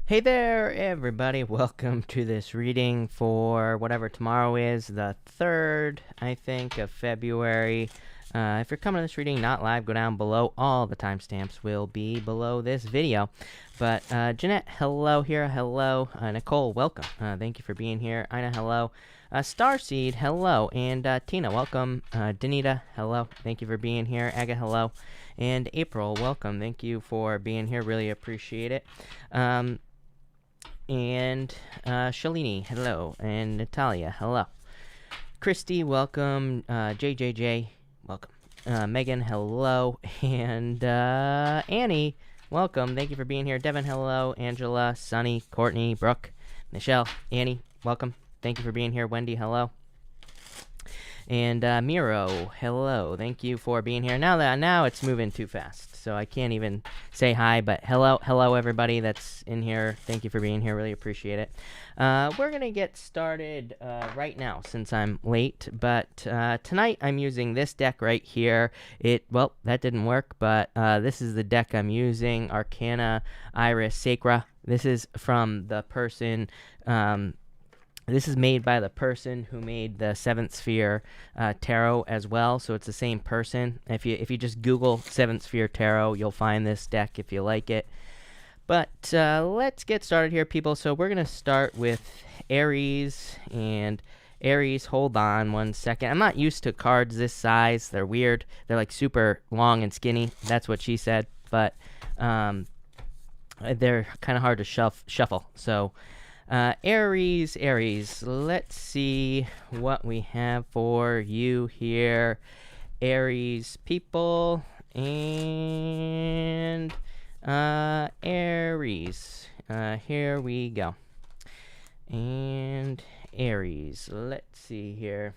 Hey there, everybody. Welcome to this reading for whatever tomorrow is, the 3rd, I think, of February. If you're coming to this reading not live, go down below. All the timestamps will be below this video. But Jeanette, hello here. Hello. Nicole, welcome. Thank you for being here. Ina, hello. Starseed, hello. And Tina, welcome. Danita, hello. Thank you for being here. Aga, hello. And April, welcome. Thank you for being here. Really appreciate it. And Shalini, hello. And Natalia, hello. Christy, welcome. JJJ, welcome. Megan, hello. And Annie, welcome. Thank you for being here. Devin, hello. Angela, Sunny, Courtney, Brooke, Michelle, Annie, welcome. Thank you for being here. Wendy, hello. And Miro, hello. Thank you for being here. Now it's moving too fast, so I can't even say hi. But hello everybody that's in here. Thank you for being here. Really appreciate it. We're gonna get started right now since I'm late. But tonight I'm using this deck right here. That didn't work, but this is the deck I'm using. Arcana Iris Sacra. This is from the person. This is made by the person who made the 7th Sphere Tarot as well, so it's the same person. If you just Google 7th Sphere Tarot, you'll find this deck if you like it. But let's get started here, people. So we're going to start with Aries, and Aries, hold on one second. I'm not used to cards this size. They're weird. They're like super long and skinny. That's what she said, but they're kind of hard to shuffle. So Aries, let's see what we have for you here, Aries people. And Aries, here we go. And Aries, let's see here.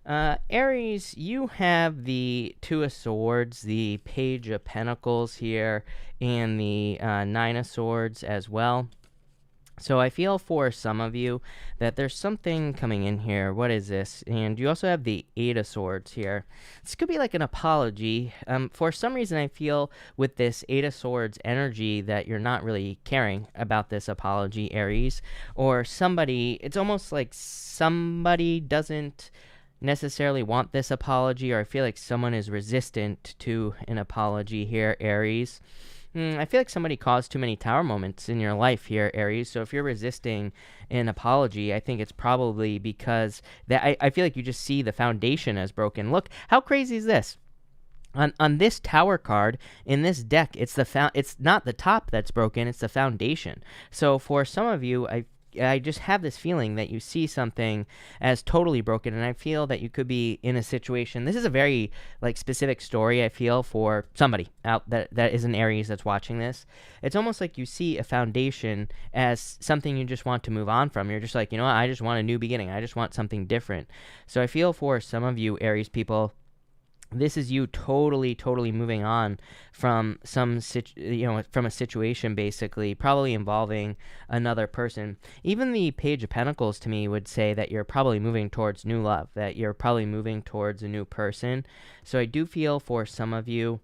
Aries, you have the Two of Swords, the Page of Pentacles here, and the Nine of Swords as well. So I feel for some of you that there's something coming in here. What is this? And you also have the Eight of Swords here. This could be like an apology. For some reason, I feel with this Eight of Swords energy that you're not really caring about this apology, Aries. Or somebody, it's almost like somebody doesn't necessarily want this apology, or I feel like someone is resistant to an apology here, Aries. I feel like somebody caused too many tower moments in your life here, Aries. So if you're resisting an apology, I think it's probably because that I feel like you just see the foundation as broken. Look, how crazy is this? On this tower card in this deck, it's not the top that's broken, it's the foundation. So for some of you, I just have this feeling that you see something as totally broken, and I feel that you could be in a situation. This is a very specific story, I feel, for somebody out that is an Aries that's watching this. It's almost like you see a foundation as something you just want to move on from. You're just like, you know what, I just want a new beginning. I just want something different. So I feel for some of you Aries people, this is you totally moving on from from a situation, basically, probably involving another person. Even the Page of Pentacles to me would say that you're probably moving towards new love, that you're probably moving towards a new person. So I do feel for some of you,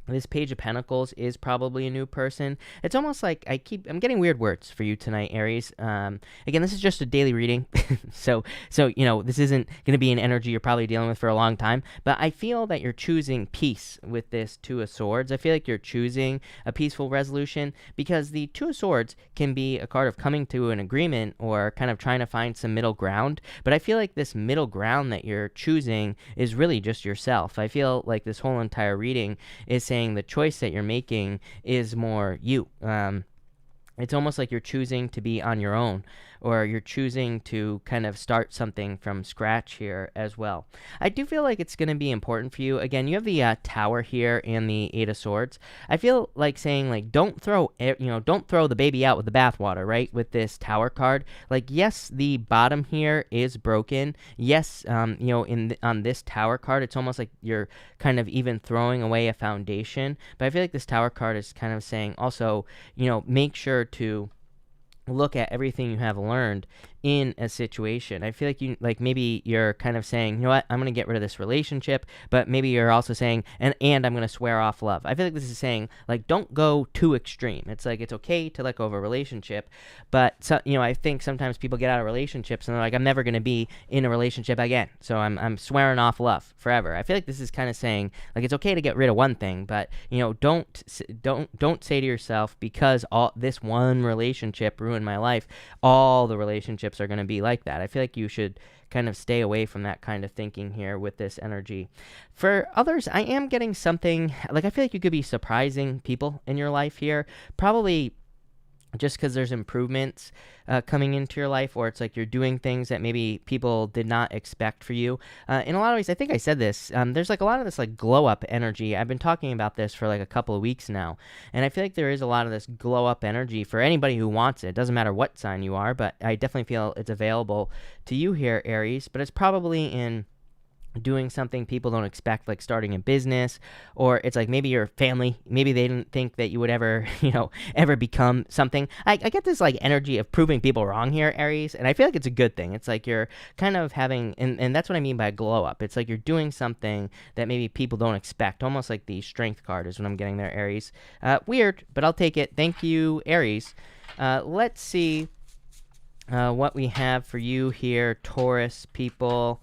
this Page of Pentacles is probably a new person. It's almost like I'm getting weird words for you tonight, Aries. Again, this is just a daily reading, so this isn't going to be an energy you're probably dealing with for a long time. But I feel that you're choosing peace with this Two of Swords. I feel like you're choosing a peaceful resolution, because the Two of Swords can be a card of coming to an agreement or kind of trying to find some middle ground. But I feel like this middle ground that you're choosing is really just yourself. I feel like this whole entire reading is saying the choice that you're making is more you. It's almost like you're choosing to be on your own, or you're choosing to kind of start something from scratch here as well. I do feel like it's going to be important for you. Again, you have the Tower here and the Eight of Swords. I feel like saying, don't throw the baby out with the bathwater, right? With this Tower card, yes, the bottom here is broken. Yes, on this Tower card, it's almost like you're kind of even throwing away a foundation. But I feel like this Tower card is kind of saying also, make sure to look at everything you have learned in a situation. I feel like maybe you're kind of saying, you know what, I'm going to get rid of this relationship, but maybe you're also saying, and I'm going to swear off love. I feel like this is saying, like, don't go too extreme. It's like, it's okay to let go of a relationship, but I think sometimes people get out of relationships and they're like, I'm never going to be in a relationship again, so I'm swearing off love forever. I feel like this is kind of saying, like, it's okay to get rid of one thing, but don't say to yourself, because all this one relationship ruined my life, all the relationships are going to be like that. I feel like you should kind of stay away from that kind of thinking here with this energy. For others, I am getting something, like, I feel like you could be surprising people in your life here, probably just because there's improvements coming into your life, or it's like you're doing things that maybe people did not expect for you. In a lot of ways, I think I said this, there's like a lot of this like glow up energy. I've been talking about this for like a couple of weeks now, and I feel like there is a lot of this glow up energy for anybody who wants it. It doesn't matter what sign you are, but I definitely feel it's available to you here, Aries, but it's probably in doing something people don't expect, like starting a business, or it's like maybe your family, maybe they didn't think that you would ever, ever become something. I get this like energy of proving people wrong here, Aries, and I feel like it's a good thing. It's like you're kind of having, and that's what I mean by glow up. It's like you're doing something that maybe people don't expect, almost like the strength card is what I'm getting there, Aries. Weird, but I'll take it. Thank you, Aries. Let's see what we have for you here, Taurus people.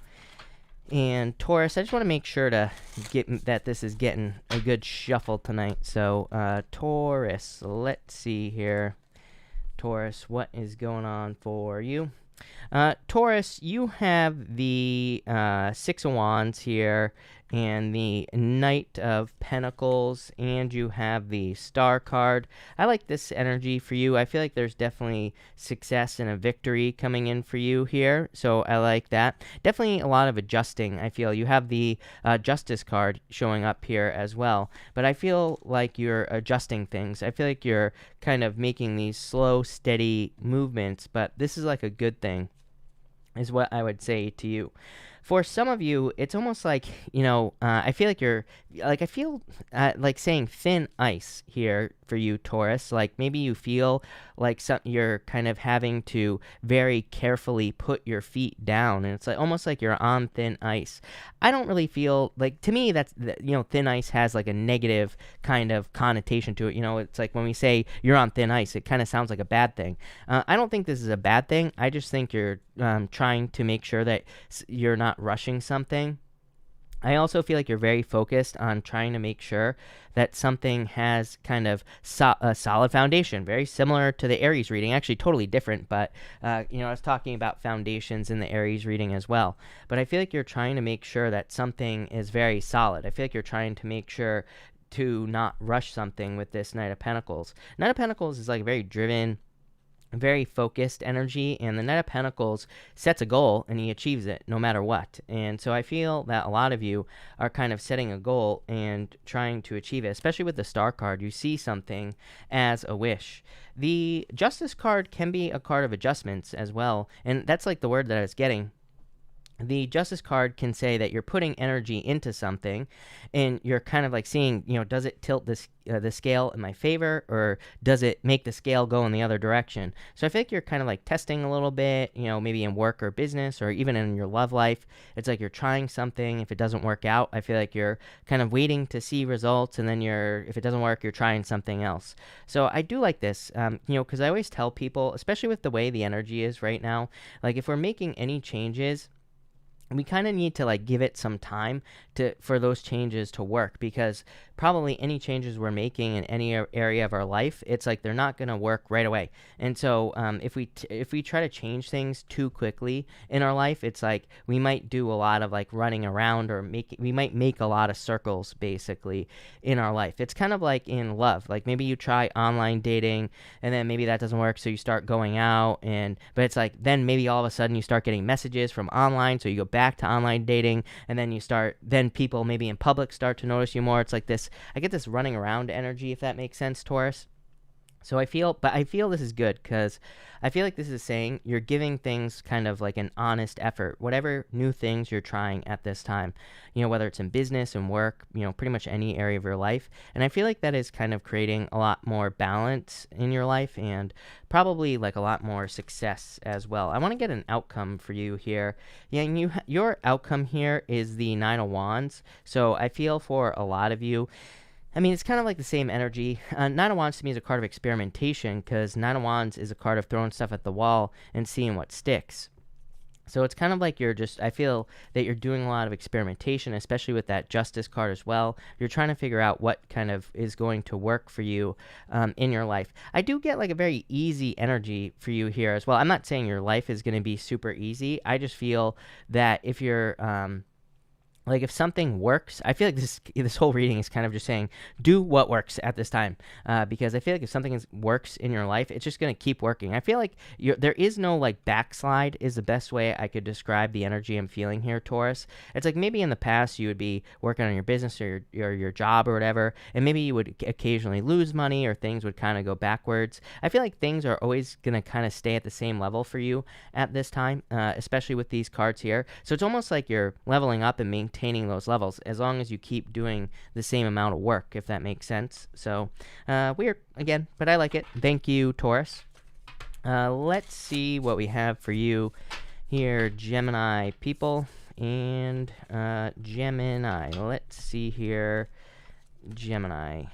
And Taurus, I just want to make sure to get that this is getting a good shuffle tonight. So, Taurus, let's see here. Taurus, what is going on for you? Taurus, you have the Six of Wands here, and the Knight of Pentacles, and you have the Star card. I like this energy for you. I feel like there's definitely success and a victory coming in for you here, so I like that. Definitely a lot of adjusting, I feel. You have the Justice card showing up here as well, but I feel like you're adjusting things. I feel like you're kind of making these slow, steady movements, but this is like a good thing, is what I would say to you. For some of you, it's almost like, I feel like you're, like, I feel like saying thin ice here for you, Taurus. Like, maybe you feel like you're kind of having to very carefully put your feet down, and it's like almost like you're on thin ice. I don't really feel, like, to me, that's, thin ice has like a negative kind of connotation to it. It's like when we say you're on thin ice, it kind of sounds like a bad thing. I don't think this is a bad thing. I just think you're trying to make sure that you're not rushing something. I also feel like you're very focused on trying to make sure that something has kind of a solid foundation, very similar to the Aries reading, actually totally different, but, I was talking about foundations in the Aries reading as well. But I feel like you're trying to make sure that something is very solid. I feel like you're trying to make sure to not rush something with this Knight of Pentacles. Knight of Pentacles is like very driven, very focused energy, and the Knight of Pentacles sets a goal and he achieves it no matter what. And so I feel that a lot of you are kind of setting a goal and trying to achieve it, especially with the Star card. You see something as a wish. The Justice card can be a card of adjustments as well, and that's like the word that I was getting. The Justice card can say that you're putting energy into something, and you're kind of like seeing, does it tilt the scale in my favor, or does it make the scale go in the other direction? So I feel like you're kind of like testing a little bit, maybe in work or business, or even in your love life. It's like you're trying something. If it doesn't work out, I feel like you're kind of waiting to see results, and then if it doesn't work, you're trying something else. So I do like this, because I always tell people, especially with the way the energy is right now, like if we're making any changes, we kind of need to like give it some time for those changes to work, because probably any changes we're making in any area of our life, it's like they're not going to work right away. And so if we try to change things too quickly in our life, it's like we might do a lot of like running around, or we might make a lot of circles basically in our life. It's kind of like in love. Like maybe you try online dating, and then maybe that doesn't work, so you start going out, but it's like then maybe all of a sudden you start getting messages from online, so you go back to online dating, and then people maybe in public start to notice you more. It's like this, I get this running around energy, if that makes sense, Taurus. So I feel this is good because I feel like this is saying you're giving things kind of like an honest effort, whatever new things you're trying at this time, whether it's in business and work, pretty much any area of your life. And I feel like that is kind of creating a lot more balance in your life and probably like a lot more success as well. I want to get an outcome for you here. Yeah, and your outcome here is the Nine of Wands. So I feel for a lot of you, I mean, it's kind of like the same energy. Nine of Wands to me is a card of experimentation because Nine of Wands is a card of throwing stuff at the wall and seeing what sticks. So it's kind of like I feel that you're doing a lot of experimentation, especially with that Justice card as well. You're trying to figure out what kind of is going to work for you in your life. I do get like a very easy energy for you here as well. I'm not saying your life is going to be super easy. I just feel that if you're like if something works, I feel like this whole reading is kind of just saying do what works at this time, because I feel like if something works in your life, it's just going to keep working. I feel like there is no like backslide is the best way I could describe the energy I'm feeling here, Taurus. It's like maybe in the past you would be working on your business or your job or whatever, and maybe you would occasionally lose money or things would kind of go backwards. I feel like things are always going to kind of stay at the same level for you at this time, especially with these cards here. So it's almost like you're leveling up and maintaining those levels as long as you keep doing the same amount of work, if that makes sense. So weird again, but I like it. Thank you, Taurus. Let's see what we have for you here, Gemini people and Gemini. Let's see here, Gemini.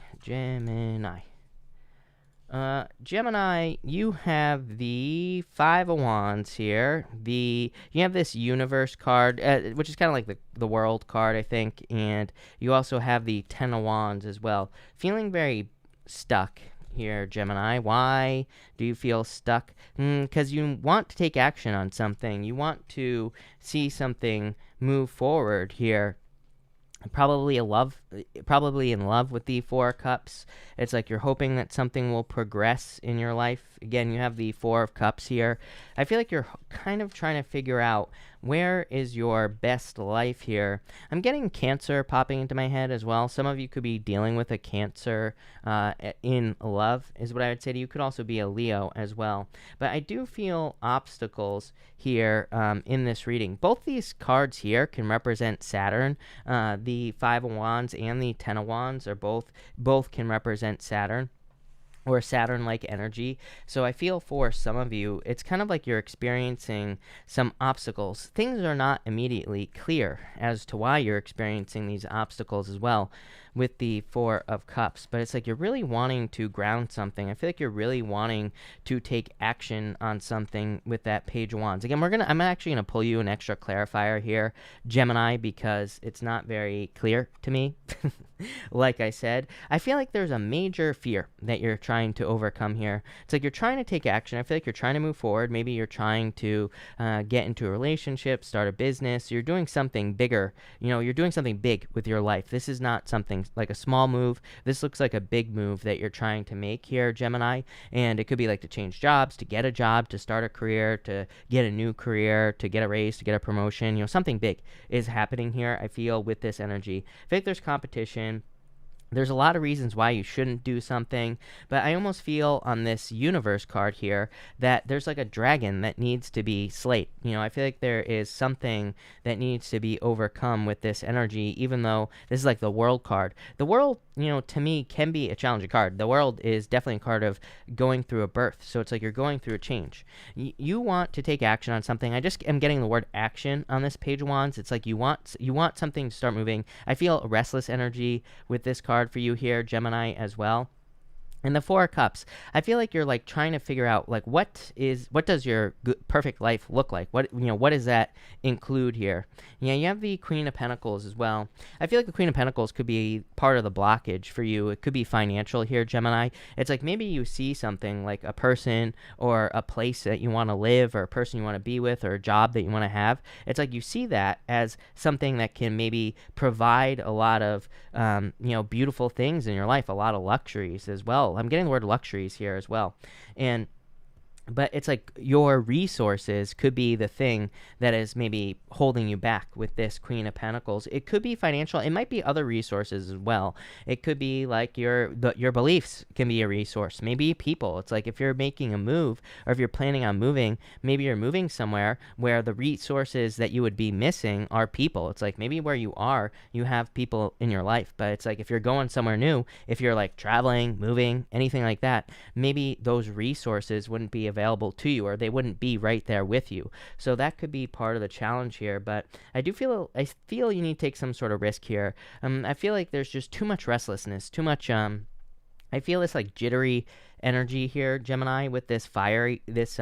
Gemini, you have the Five of Wands here. You have this Universe card, which is kind of like the World card, I think, and you also have the Ten of Wands as well. Feeling very stuck here, Gemini. Why do you feel stuck? Because you want to take action on something. You want to see something move forward here. Probably in love with the Four of Cups. It's like you're hoping that something will progress in your life. Again, you have the Four of Cups here. I feel like you're kind of trying to figure out where is your best life here. I'm getting Cancer popping into my head as well. Some of you could be dealing with a Cancer in love is what I would say to you. You could also be a Leo as well. But I do feel obstacles here in this reading. Both these cards here can represent Saturn. The Five of Wands and the Ten of Wands are both can represent Saturn or Saturn-like energy. So I feel for some of you, it's kind of like you're experiencing some obstacles. Things are not immediately clear as to why you're experiencing these obstacles as well with the Four of Cups, but it's like you're really wanting to ground something. I feel like you're really wanting to take action on something with that Page of Wands. Again, I'm actually gonna pull you an extra clarifier here, Gemini, because it's not very clear to me. Like I said, I feel like there's a major fear that you're trying to overcome here. It's like you're trying to take action. I feel like you're trying to move forward. Maybe you're trying to get into a relationship, start a business. You're doing something bigger. You're doing something big with your life. This is not something like a small move. This looks like a big move that you're trying to make here, Gemini. And it could be like to change jobs, to get a job, to start a career, to get a new career, to get a raise, to get a promotion. Something big is happening here, I feel, with this energy. I feel like there's competition. There's a lot of reasons why you shouldn't do something, but I almost feel on this Universe card here that there's like a dragon that needs to be slayed. I feel like there is something that needs to be overcome with this energy, even though this is like the World card. The World, to me, can be a challenging card. The World is definitely a card of going through a birth, so it's like you're going through a change. You want to take action on something. I just am getting the word action on this Page of Wands. It's like you want something to start moving. I feel a restless energy with this card for you here, Gemini, as well. And the Four of Cups, I feel like you're like trying to figure out like what does your perfect life look like? What does that include here? Yeah, you have the Queen of Pentacles as well. I feel like the Queen of Pentacles could be part of the blockage for you. It could be financial here, Gemini. It's like maybe you see something like a person or a place that you want to live or a person you want to be with or a job that you want to have. It's like you see that as something that can maybe provide a lot of beautiful things in your life, a lot of luxuries as well. I'm getting the word luxuries here as well. And but it's like your resources could be the thing that is maybe holding you back with this Queen of Pentacles. It could be financial. It might be other resources as well. It could be like your beliefs can be a resource. Maybe people. It's like if you're making a move or if you're planning on moving, maybe you're moving somewhere where the resources that you would be missing are people. It's like maybe where you are, you have people in your life, but it's like if you're going somewhere new, if you're like traveling, moving, anything like that, maybe those resources wouldn't be available to you, or they wouldn't be right there with you. So that could be part of the challenge here. But I feel you need to take some sort of risk here. I feel like there's just too much restlessness, too much I feel this like jittery energy here, Gemini, with this fiery, this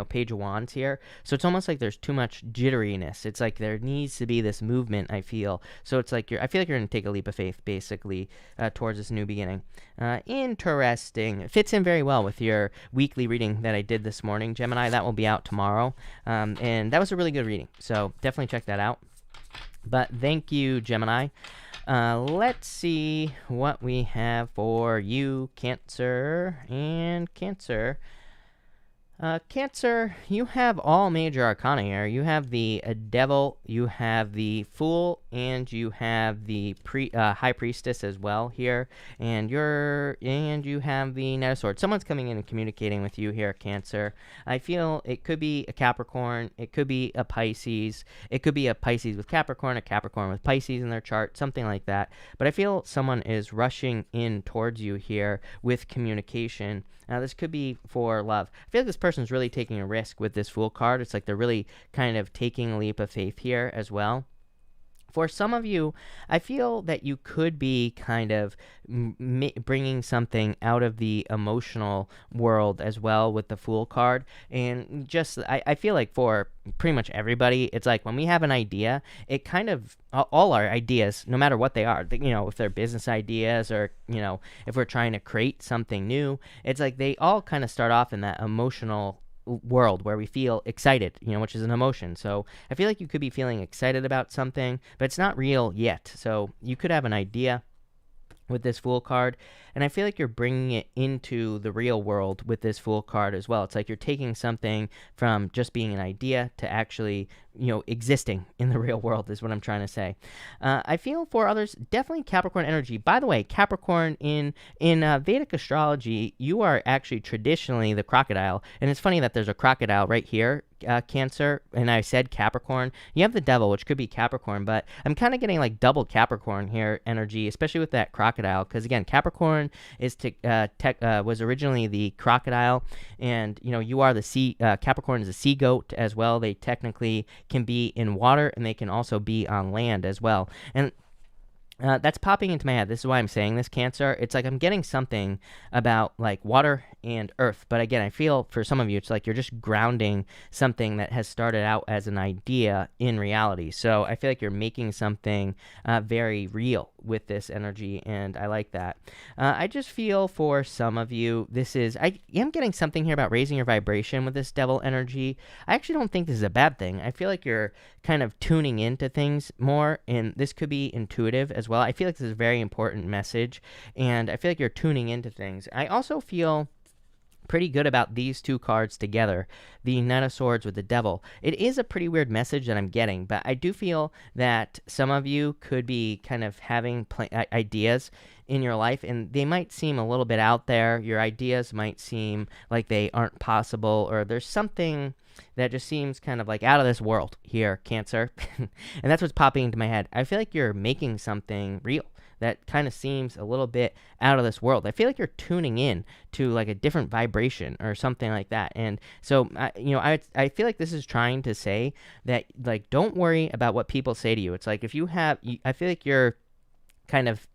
Page of Wands here. So it's almost like there's too much jitteriness. It's like there needs to be this movement, I feel. So it's like I feel like you're going to take a leap of faith, basically, towards this new beginning. Interesting. It fits in very well with your weekly reading that I did this morning, Gemini. That will be out tomorrow. And that was a really good reading. So definitely check that out. But thank you, Gemini. Let's see what we have for you, Cancer. And Cancer. Cancer, you have all major arcana here. You have the Devil, you have the Fool, and you have the High Priestess as well here. And you have the Knight of Swords. Someone's coming in and communicating with you here, Cancer. I feel it could be a Capricorn, it could be a Pisces, it could be a Pisces with Capricorn, a Capricorn with Pisces in their chart, something like that. But I feel someone is rushing in towards you here with communication. Now, this could be for love. I feel like this person's really taking a risk with this Fool card. It's like they're really kind of taking a leap of faith here as well. For some of you, I feel that you could be kind of bringing something out of the emotional world as well with the Fool card. And just, I feel like for pretty much everybody, it's like when we have an idea, it kind of, all our ideas, no matter what they are, if they're business ideas or, if we're trying to create something new, it's like they all kind of start off in that emotional world where we feel excited, which is an emotion. So I feel like you could be feeling excited about something, but it's not real yet. So you could have an idea with this Fool card, and I feel like you're bringing it into the real world with this Fool card as well. It's like you're taking something from just being an idea to actually existing in the real world is what I'm trying to say. I feel for others, definitely Capricorn energy. By the way, Capricorn in Vedic astrology, you are actually traditionally the crocodile, and it's funny that there's a crocodile right here, Cancer, and I said Capricorn. You have the Devil, which could be Capricorn, but I'm kind of getting like double Capricorn here energy, especially with that crocodile, because again, Capricorn is was originally the crocodile, and you are the sea. Capricorn is a sea goat as well. They technically can be in water, and they can also be on land as well. And that's popping into my head. This is why I'm saying this, Cancer. It's like I'm getting something about like water and earth. But again, I feel for some of you, it's like you're just grounding something that has started out as an idea in reality. So I feel like you're making something very real with this energy, and I like that. I just feel for some of you, I am getting something here about raising your vibration with this Devil energy. I actually don't think this is a bad thing. I feel like you're kind of tuning into things more, and this could be intuitive as well. I feel like this is a very important message, and I feel like you're tuning into things. I also feel pretty good about these two cards together, the Knight of Swords with the Devil. It is a pretty weird message that I'm getting, but I do feel that some of you could be kind of having ideas in your life, and they might seem a little bit out there. Your ideas might seem like they aren't possible, or there's something that just seems kind of like out of this world here, Cancer. And that's what's popping into my head. I feel like you're making something real that kind of seems a little bit out of this world. I feel like you're tuning in to like a different vibration or something like that. And so, I feel like this is trying to say that, like, don't worry about what people say to you. It's like if you have, I feel like you're kind of,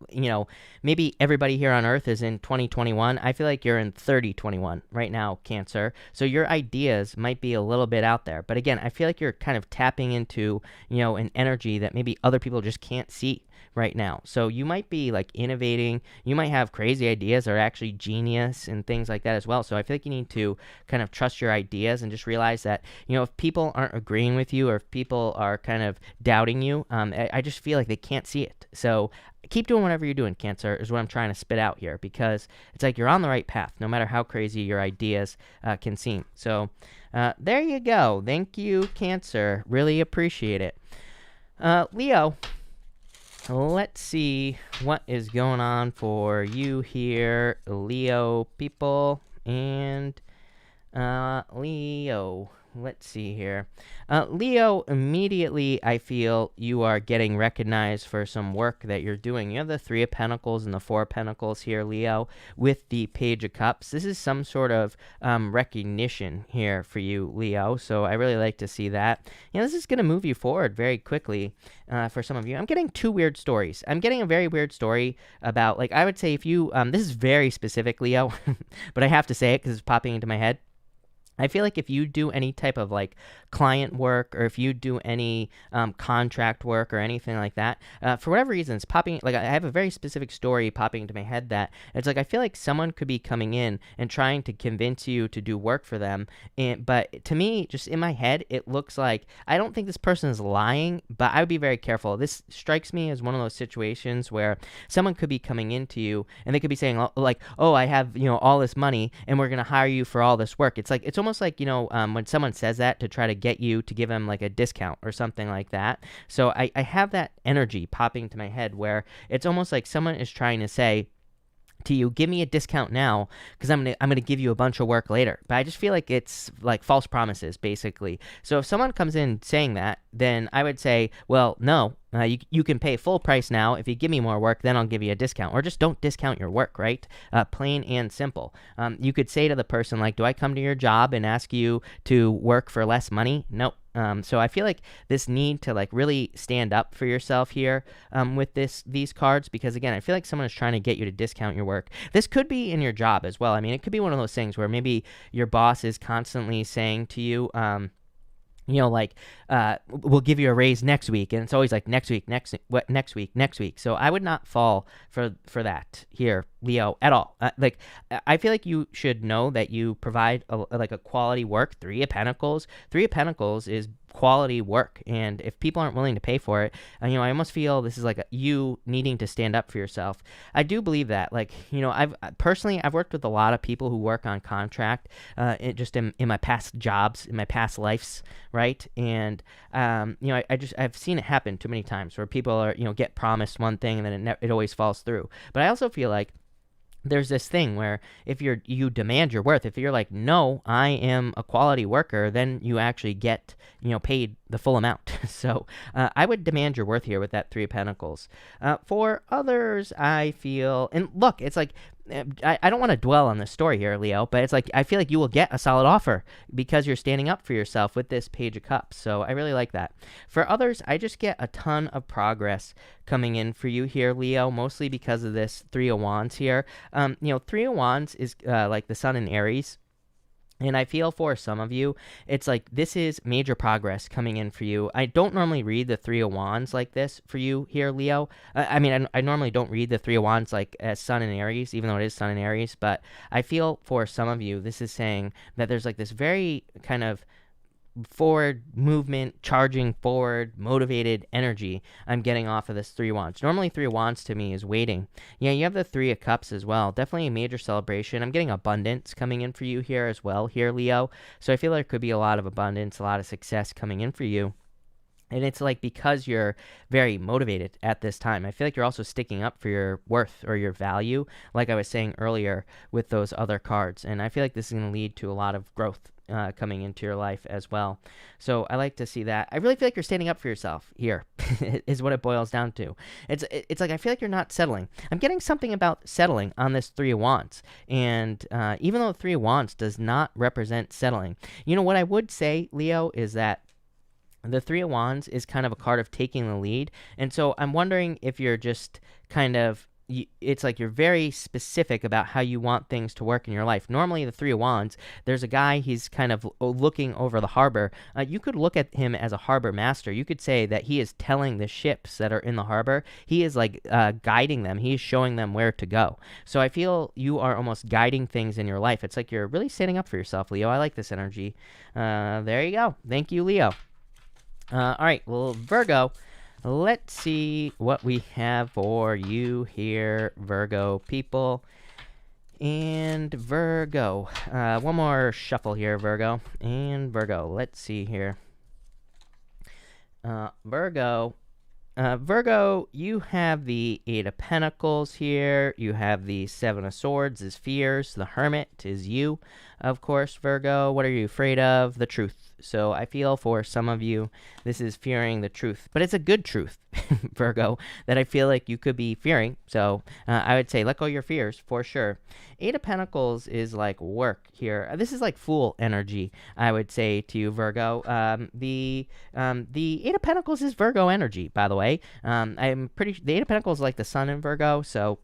maybe everybody here on Earth is in 2021. I feel like you're in 3021 right now, Cancer. So your ideas might be a little bit out there. But again, I feel like you're kind of tapping into, an energy that maybe other people just can't see. right now. So you might be like innovating, you might have crazy ideas that are actually genius and things like that as well. So I feel like you need to kind of trust your ideas and just realize that, if people aren't agreeing with you or if people are kind of doubting you, I just feel like they can't see it. So keep doing whatever you're doing, Cancer, is what I'm trying to spit out here, because it's like you're on the right path, no matter how crazy your ideas can seem. So there you go. Thank you, Cancer. Really appreciate it. Leo, let's see what is going on for you here, Leo people. And Leo, let's see here. Leo, immediately I feel you are getting recognized for some work that you're doing. You have the Three of Pentacles and the Four of Pentacles here, Leo, with the Page of Cups. This is some sort of recognition here for you, Leo. So I really like to see that. This is going to move you forward very quickly for some of you. I'm getting two weird stories. I'm getting a very weird story about, like, I would say if you, this is very specific, Leo, but I have to say it because it's popping into my head. I feel like if you do any type of like client work, or if you do any contract work or anything like that, for whatever reason, it's popping, like I have a very specific story popping into my head that it's like I feel like someone could be coming in and trying to convince you to do work for them. But to me, just in my head, it looks like, I don't think this person is lying, but I would be very careful. This strikes me as one of those situations where someone could be coming into you and they could be saying like, oh, I have, all this money and we're going to hire you for all this work. It's like, it's almost like, when someone says that to try to get you to give them like a discount or something like that. So I have that energy popping to my head where it's almost like someone is trying to say to you, give me a discount now because I'm gonna give you a bunch of work later. But I just feel like it's like false promises, basically. So if someone comes in saying that, then I would say, well, no, you can pay full price now. If you give me more work, then I'll give you a discount. Or just don't discount your work, right? Plain and simple. You could say to the person, like, do I come to your job and ask you to work for less money? Nope. So I feel like this need to like really stand up for yourself here with these cards, because again, I feel like someone is trying to get you to discount your work. This could be in your job as well. I mean, it could be one of those things where maybe your boss is constantly saying to you, we'll give you a raise next week, and it's always like next week. So I would not fall for that here, Leo, at all. I feel like you should know that you provide a quality work. Three of Pentacles is quality work, and if people aren't willing to pay for it, I almost feel this is like you needing to stand up for yourself. I do believe that, I've worked with a lot of people who work on contract, in my past jobs, in my past lives, right? And I've seen it happen too many times where people are get promised one thing and then it always falls through. But I also feel like there's this thing where if you demand your worth, if you're like, no, I am a quality worker, then you actually get, paid the full amount. So I would demand your worth here with that Three of Pentacles. For others, I feel, and look, it's like, I don't want to dwell on this story here, Leo, but it's like I feel like you will get a solid offer because you're standing up for yourself with this Page of Cups. So I really like that. For others, I just get a ton of progress coming in for you here, Leo, mostly because of this Three of Wands here. Three of Wands is like the sun in Aries. And I feel for some of you, it's like this is major progress coming in for you. I don't normally read the Three of Wands like this for you here, Leo. I normally don't read the Three of Wands like as Sun in Aries, even though it is Sun in Aries. But I feel for some of you, this is saying that there's like this very kind of forward movement, charging forward, motivated energy I'm getting off of this Three of Wands. Normally Three of Wands to me is waiting. Yeah, you have the Three of Cups as well. Definitely a major celebration. I'm getting abundance coming in for you here as well, here, Leo. So I feel there could be a lot of abundance, a lot of success coming in for you. And it's like because you're very motivated at this time, I feel like you're also sticking up for your worth or your value, like I was saying earlier with those other cards. And I feel like this is going to lead to a lot of growth coming into your life as well. So I like to see that. I really feel like you're standing up for yourself here is what it boils down to. It's like I feel like you're not settling. I'm getting something about settling on this Three of Wands. And even though Three of Wands does not represent settling, what I would say, Leo, is that the Three of Wands is kind of a card of taking the lead. And so I'm wondering if you're just kind of it's like you're very specific about how you want things to work in your life. Normally, the Three of Wands, there's a guy, he's kind of looking over the harbor. You could look at him as a harbor master. You could say that he is telling the ships that are in the harbor, he is like guiding them. He is showing them where to go. So I feel you are almost guiding things in your life. It's like you're really standing up for yourself, Leo. I like this energy. There you go. Thank you, Leo. All right, well, Virgo, let's see what we have for you here, Virgo people. And Virgo, one more shuffle here, Virgo. And Virgo, let's see here. Virgo, you have the Eight of Pentacles here. You have the Seven of Swords is fears. The Hermit is you, of course, Virgo. What are you afraid of? The truth. So I feel for some of you, this is fearing the truth. But it's a good truth, Virgo, that I feel like you could be fearing. So I would say let go of your fears for sure. Eight of Pentacles is like work here. This is like Fool energy, I would say to you, Virgo. The Eight of Pentacles is Virgo energy, by the way. The Eight of Pentacles is like the sun in Virgo, so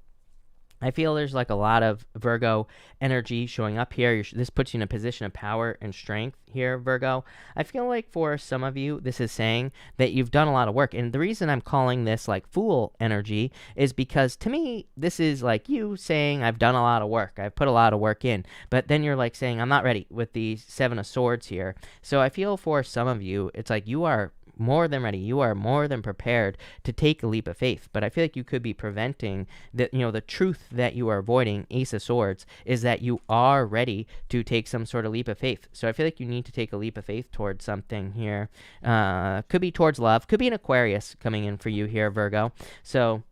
I feel there's like a lot of Virgo energy showing up here. This puts you in a position of power and strength here, Virgo. I feel like for some of you, this is saying that you've done a lot of work. And the reason I'm calling this like Fool energy is because to me, this is like you saying, I've done a lot of work. I've put a lot of work in. But then you're like saying, I'm not ready with the Seven of Swords here. So I feel for some of you, it's like you are more than ready. You are more than prepared to take a leap of faith. But I feel like you could be preventing the truth that you are avoiding, Ace of Swords, is that you are ready to take some sort of leap of faith. So I feel like you need to take a leap of faith towards something here. Could be towards love. Could be an Aquarius coming in for you here, Virgo. So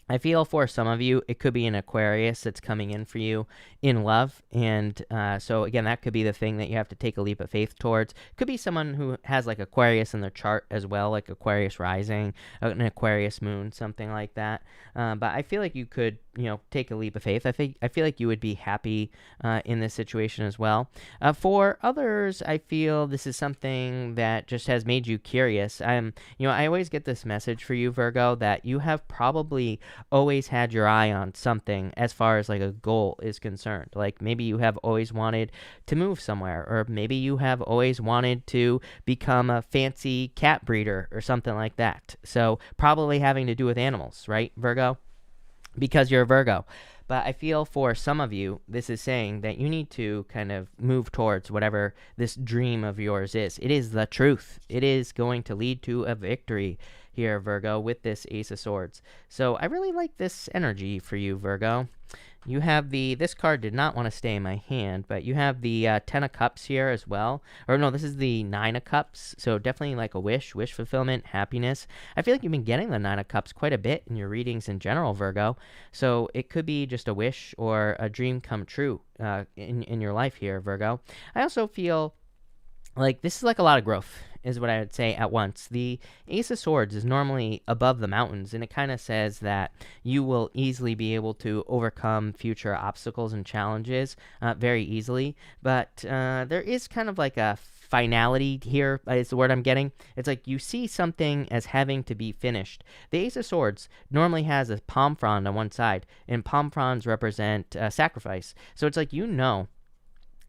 I feel for some of you, it could be an Aquarius that's coming in for you in love. And so, again, that could be the thing that you have to take a leap of faith towards. Could be someone who has, like, Aquarius in their chart as well, like Aquarius rising, an Aquarius moon, something like that. But I feel like you could, take a leap of faith. I feel like you would be happy in this situation as well. For others, I feel this is something that just has made you curious. I always get this message for you, Virgo, that you have probably always had your eye on something as far as like a goal is concerned. Like maybe you have always wanted to move somewhere, or maybe you have always wanted to become a fancy cat breeder or something like that. So probably having to do with animals, right, Virgo? Because you're a Virgo. But I feel for some of you, this is saying that you need to kind of move towards whatever this dream of yours is. It is the truth. It is going to lead to a victory here, Virgo, with this Ace of Swords. So I really like this energy for you, Virgo. You have this card did not want to stay in my hand, but you have the Ten of Cups here as well. Or no, this is the Nine of Cups. So definitely like a wish fulfillment, happiness. I feel like you've been getting the Nine of Cups quite a bit in your readings in general, Virgo. So it could be just a wish or a dream come true in your life here, Virgo. I also feel like this is like a lot of growth is what I would say at once. The Ace of Swords is normally above the mountains, and it kind of says that you will easily be able to overcome future obstacles and challenges very easily. But there is kind of like a finality here is the word I'm getting. It's like you see something as having to be finished. The Ace of Swords normally has a palm frond on one side, and palm fronds represent sacrifice. So it's like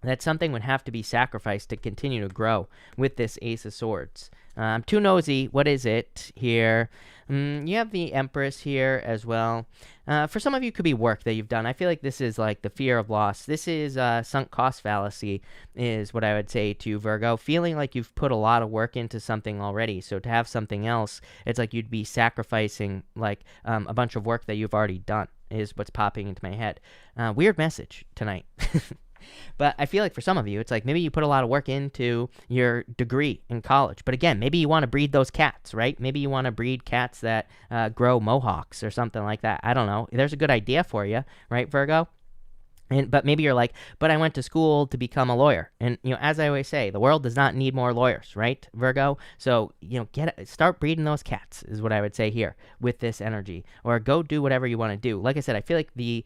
that something would have to be sacrificed to continue to grow with this Ace of Swords. I'm too nosy. What is it here? You have the Empress here as well. For some of you, it could be work that you've done. I feel like this is like the fear of loss. This is sunk cost fallacy is what I would say to Virgo. Feeling like you've put a lot of work into something already. So to have something else, it's like you'd be sacrificing like a bunch of work that you've already done is what's popping into my head. Weird message tonight. But I feel like for some of you, it's like maybe you put a lot of work into your degree in college. But again, maybe you want to breed those cats, right? Maybe you want to breed cats that grow mohawks or something like that. I don't know. There's a good idea for you, right, Virgo? But maybe you're like, but I went to school to become a lawyer. And, as I always say, the world does not need more lawyers, right, Virgo? So, start breeding those cats is what I would say here with this energy, or go do whatever you want to do. Like I said, I feel like the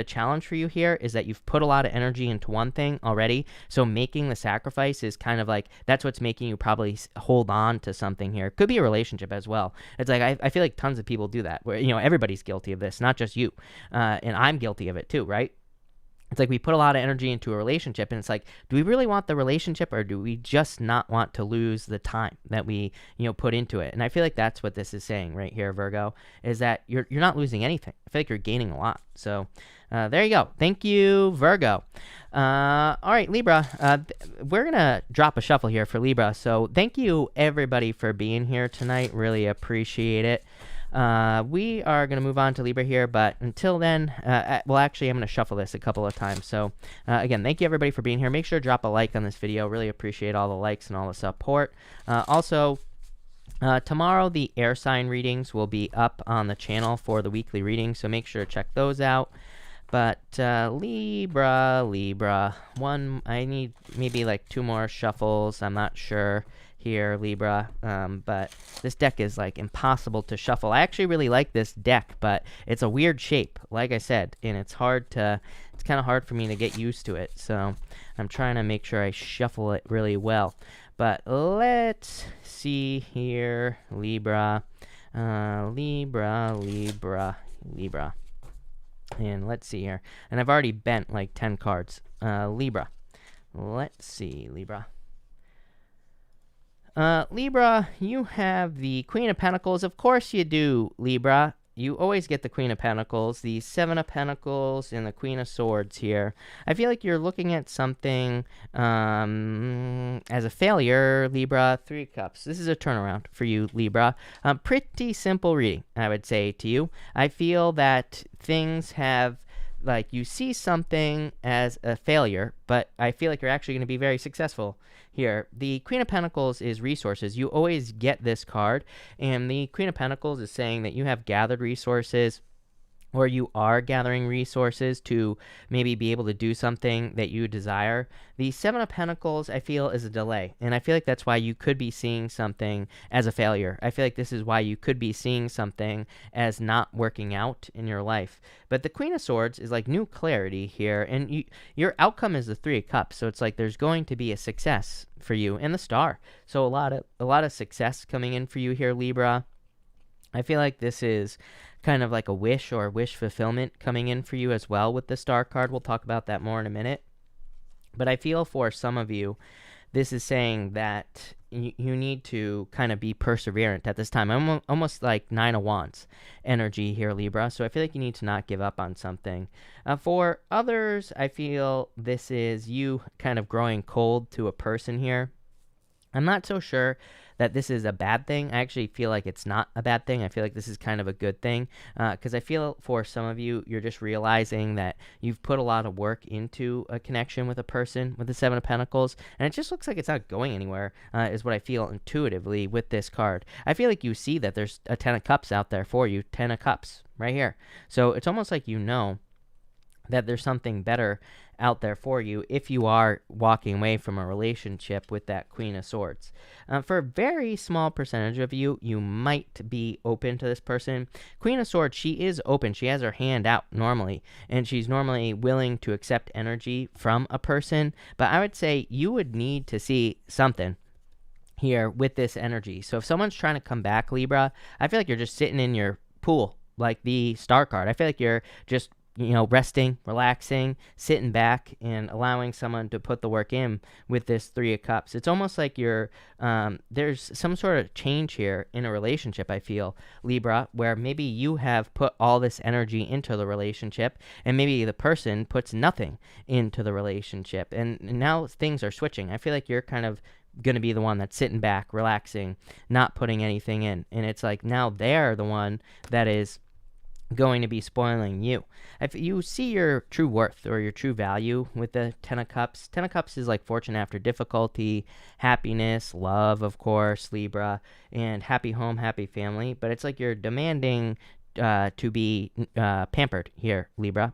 challenge for you here is that you've put a lot of energy into one thing already. So making the sacrifice is kind of like, that's what's making you probably hold on to something here. Could be a relationship as well. It's like, I feel like tons of people do that where, everybody's guilty of this, not just you. And I'm guilty of it too, right? It's like we put a lot of energy into a relationship, and it's like, do we really want the relationship, or do we just not want to lose the time that we, put into it? And I feel like that's what this is saying right here, Virgo, is that you're not losing anything. I feel like you're gaining a lot. So there you go. Thank you, Virgo. All right, Libra, we're going to drop a shuffle here for Libra. So thank you, everybody, for being here tonight. Really appreciate it. We are going to move on to Libra here, but until then, well, actually, I'm going to shuffle this a couple of times. So, again, thank you, everybody, for being here. Make sure to drop a like on this video. Really appreciate all the likes and all the support. Also, tomorrow, the air sign readings will be up on the channel for the weekly readings, so make sure to check those out. But Libra, I need maybe like 2 more shuffles. I'm not sure here, Libra, but this deck is like impossible to shuffle. I actually really like this deck, but it's a weird shape, like I said, and it's kind of hard for me to get used to it. So I'm trying to make sure I shuffle it really well. But let's see here, Libra. And let's see here. And I've already bent like 10 cards. Libra. Let's see, Libra. Libra, you have the Queen of Pentacles. Of course you do, Libra. You always get the Queen of Pentacles, the Seven of Pentacles, and the Queen of Swords here. I feel like you're looking at something as a failure, Libra. 3 of Cups. This is a turnaround for you, Libra. Pretty simple reading, I would say to you. I feel that things have, like, you see something as a failure, but I feel like you're actually going to be very successful here. The Queen of Pentacles is resources. You always get this card, and the Queen of Pentacles is saying that you have gathered resources, or you are gathering resources to maybe be able to do something that you desire. The Seven of Pentacles, I feel, is a delay, and I feel like that's why you could be seeing something as a failure. I feel like this is why you could be seeing something as not working out in your life. But the Queen of Swords is like new clarity here, and your outcome is the 3 of Cups, so it's like there's going to be a success for you, and the Star. So a lot of success coming in for you here, Libra. I feel like this is kind of like a wish or wish fulfillment coming in for you as well with the Star card. We'll talk about that more in a minute. But I feel for some of you, this is saying that you need to kind of be perseverant at this time. I'm almost like 9 of Wands energy here, Libra. So I feel like you need to not give up on something. For others, I feel this is you kind of growing cold to a person here. I'm not so sure that this is a bad thing. I actually feel like it's not a bad thing. I feel like this is kind of a good thing, because I feel for some of you, you're just realizing that you've put a lot of work into a connection with a person with the Seven of Pentacles, and it just looks like it's not going anywhere, is what I feel intuitively with this card. I feel like you see that there's a 10 of Cups out there for you, 10 of Cups right here. So it's almost like you know that there's something better out there for you if you are walking away from a relationship with that Queen of Swords. For a very small percentage of you, you might be open to this person. Queen of Swords, she is open. She has her hand out normally, and she's normally willing to accept energy from a person. But I would say you would need to see something here with this energy. So if someone's trying to come back, Libra, I feel like you're just sitting in your pool, like the Star card. I feel like you're just resting, relaxing, sitting back, and allowing someone to put the work in with this 3 of Cups. It's almost like you're, there's some sort of change here in a relationship, I feel, Libra, where maybe you have put all this energy into the relationship, and maybe the person puts nothing into the relationship, and now things are switching. I feel like you're kind of going to be the one that's sitting back, relaxing, not putting anything in, and it's like now they're the one that is going to be spoiling you. If you see your true worth or your true value with the 10 of Cups, 10 of Cups is like fortune after difficulty, happiness, love, of course, Libra, and happy home, happy family. But it's like you're demanding to be pampered here, Libra.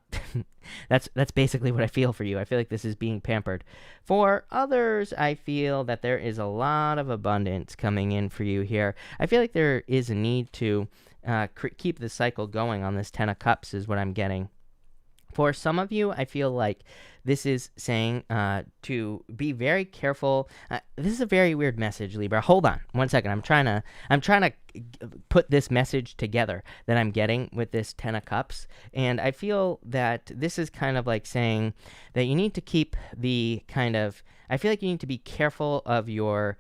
That's basically what I feel for you. I feel like this is being pampered. For others, I feel that there is a lot of abundance coming in for you here. I feel like there is a need to keep the cycle going on this Ten of Cups is what I'm getting. For some of you, I feel like this is saying to be very careful. This is a very weird message, Libra. Hold on one second. I'm trying to put this message together that I'm getting with this Ten of Cups. And I feel that this is kind of like saying that you need to keep the I feel like you need to be careful of your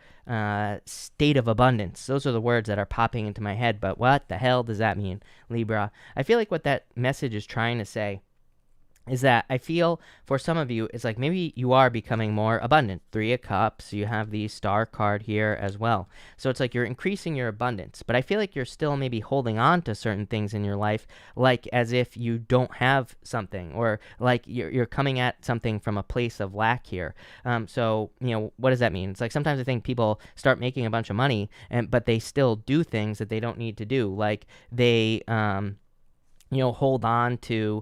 state of abundance. Those are the words that are popping into my head. But what the hell does that mean, Libra? I feel like what that message is trying to say is that I feel for some of you, it's like maybe you are becoming more abundant. Three of Cups, you have the Star card here as well. So it's like you're increasing your abundance, but I feel like you're still maybe holding on to certain things in your life, like as if you don't have something, or like you're coming at something from a place of lack here. So, what does that mean? It's like sometimes I think people start making a bunch of money, but they still do things that they don't need to do. Like they, hold on to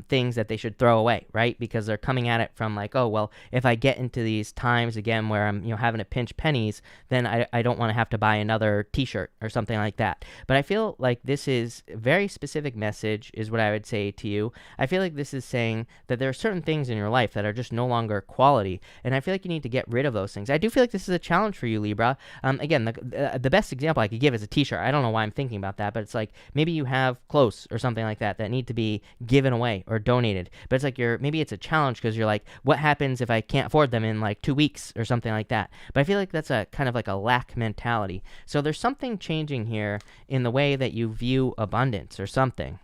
things that they should throw away, right? Because they're coming at it from like, oh, well, if I get into these times again where I'm, having to pinch pennies, then I don't want to have to buy another t-shirt or something like that. But I feel like this is a very specific message is what I would say to you. I feel like this is saying that there are certain things in your life that are just no longer quality. And I feel like you need to get rid of those things. I do feel like this is a challenge for you, Libra. Again, the best example I could give is a t-shirt. I don't know why I'm thinking about that, but it's like maybe you have clothes or something like that need to be given away or donated, but it's like maybe it's a challenge because you're like, what happens if I can't afford them in like 2 weeks or something like that? But I feel like that's a kind of like a lack mentality. So there's something changing here in the way that you view abundance or something.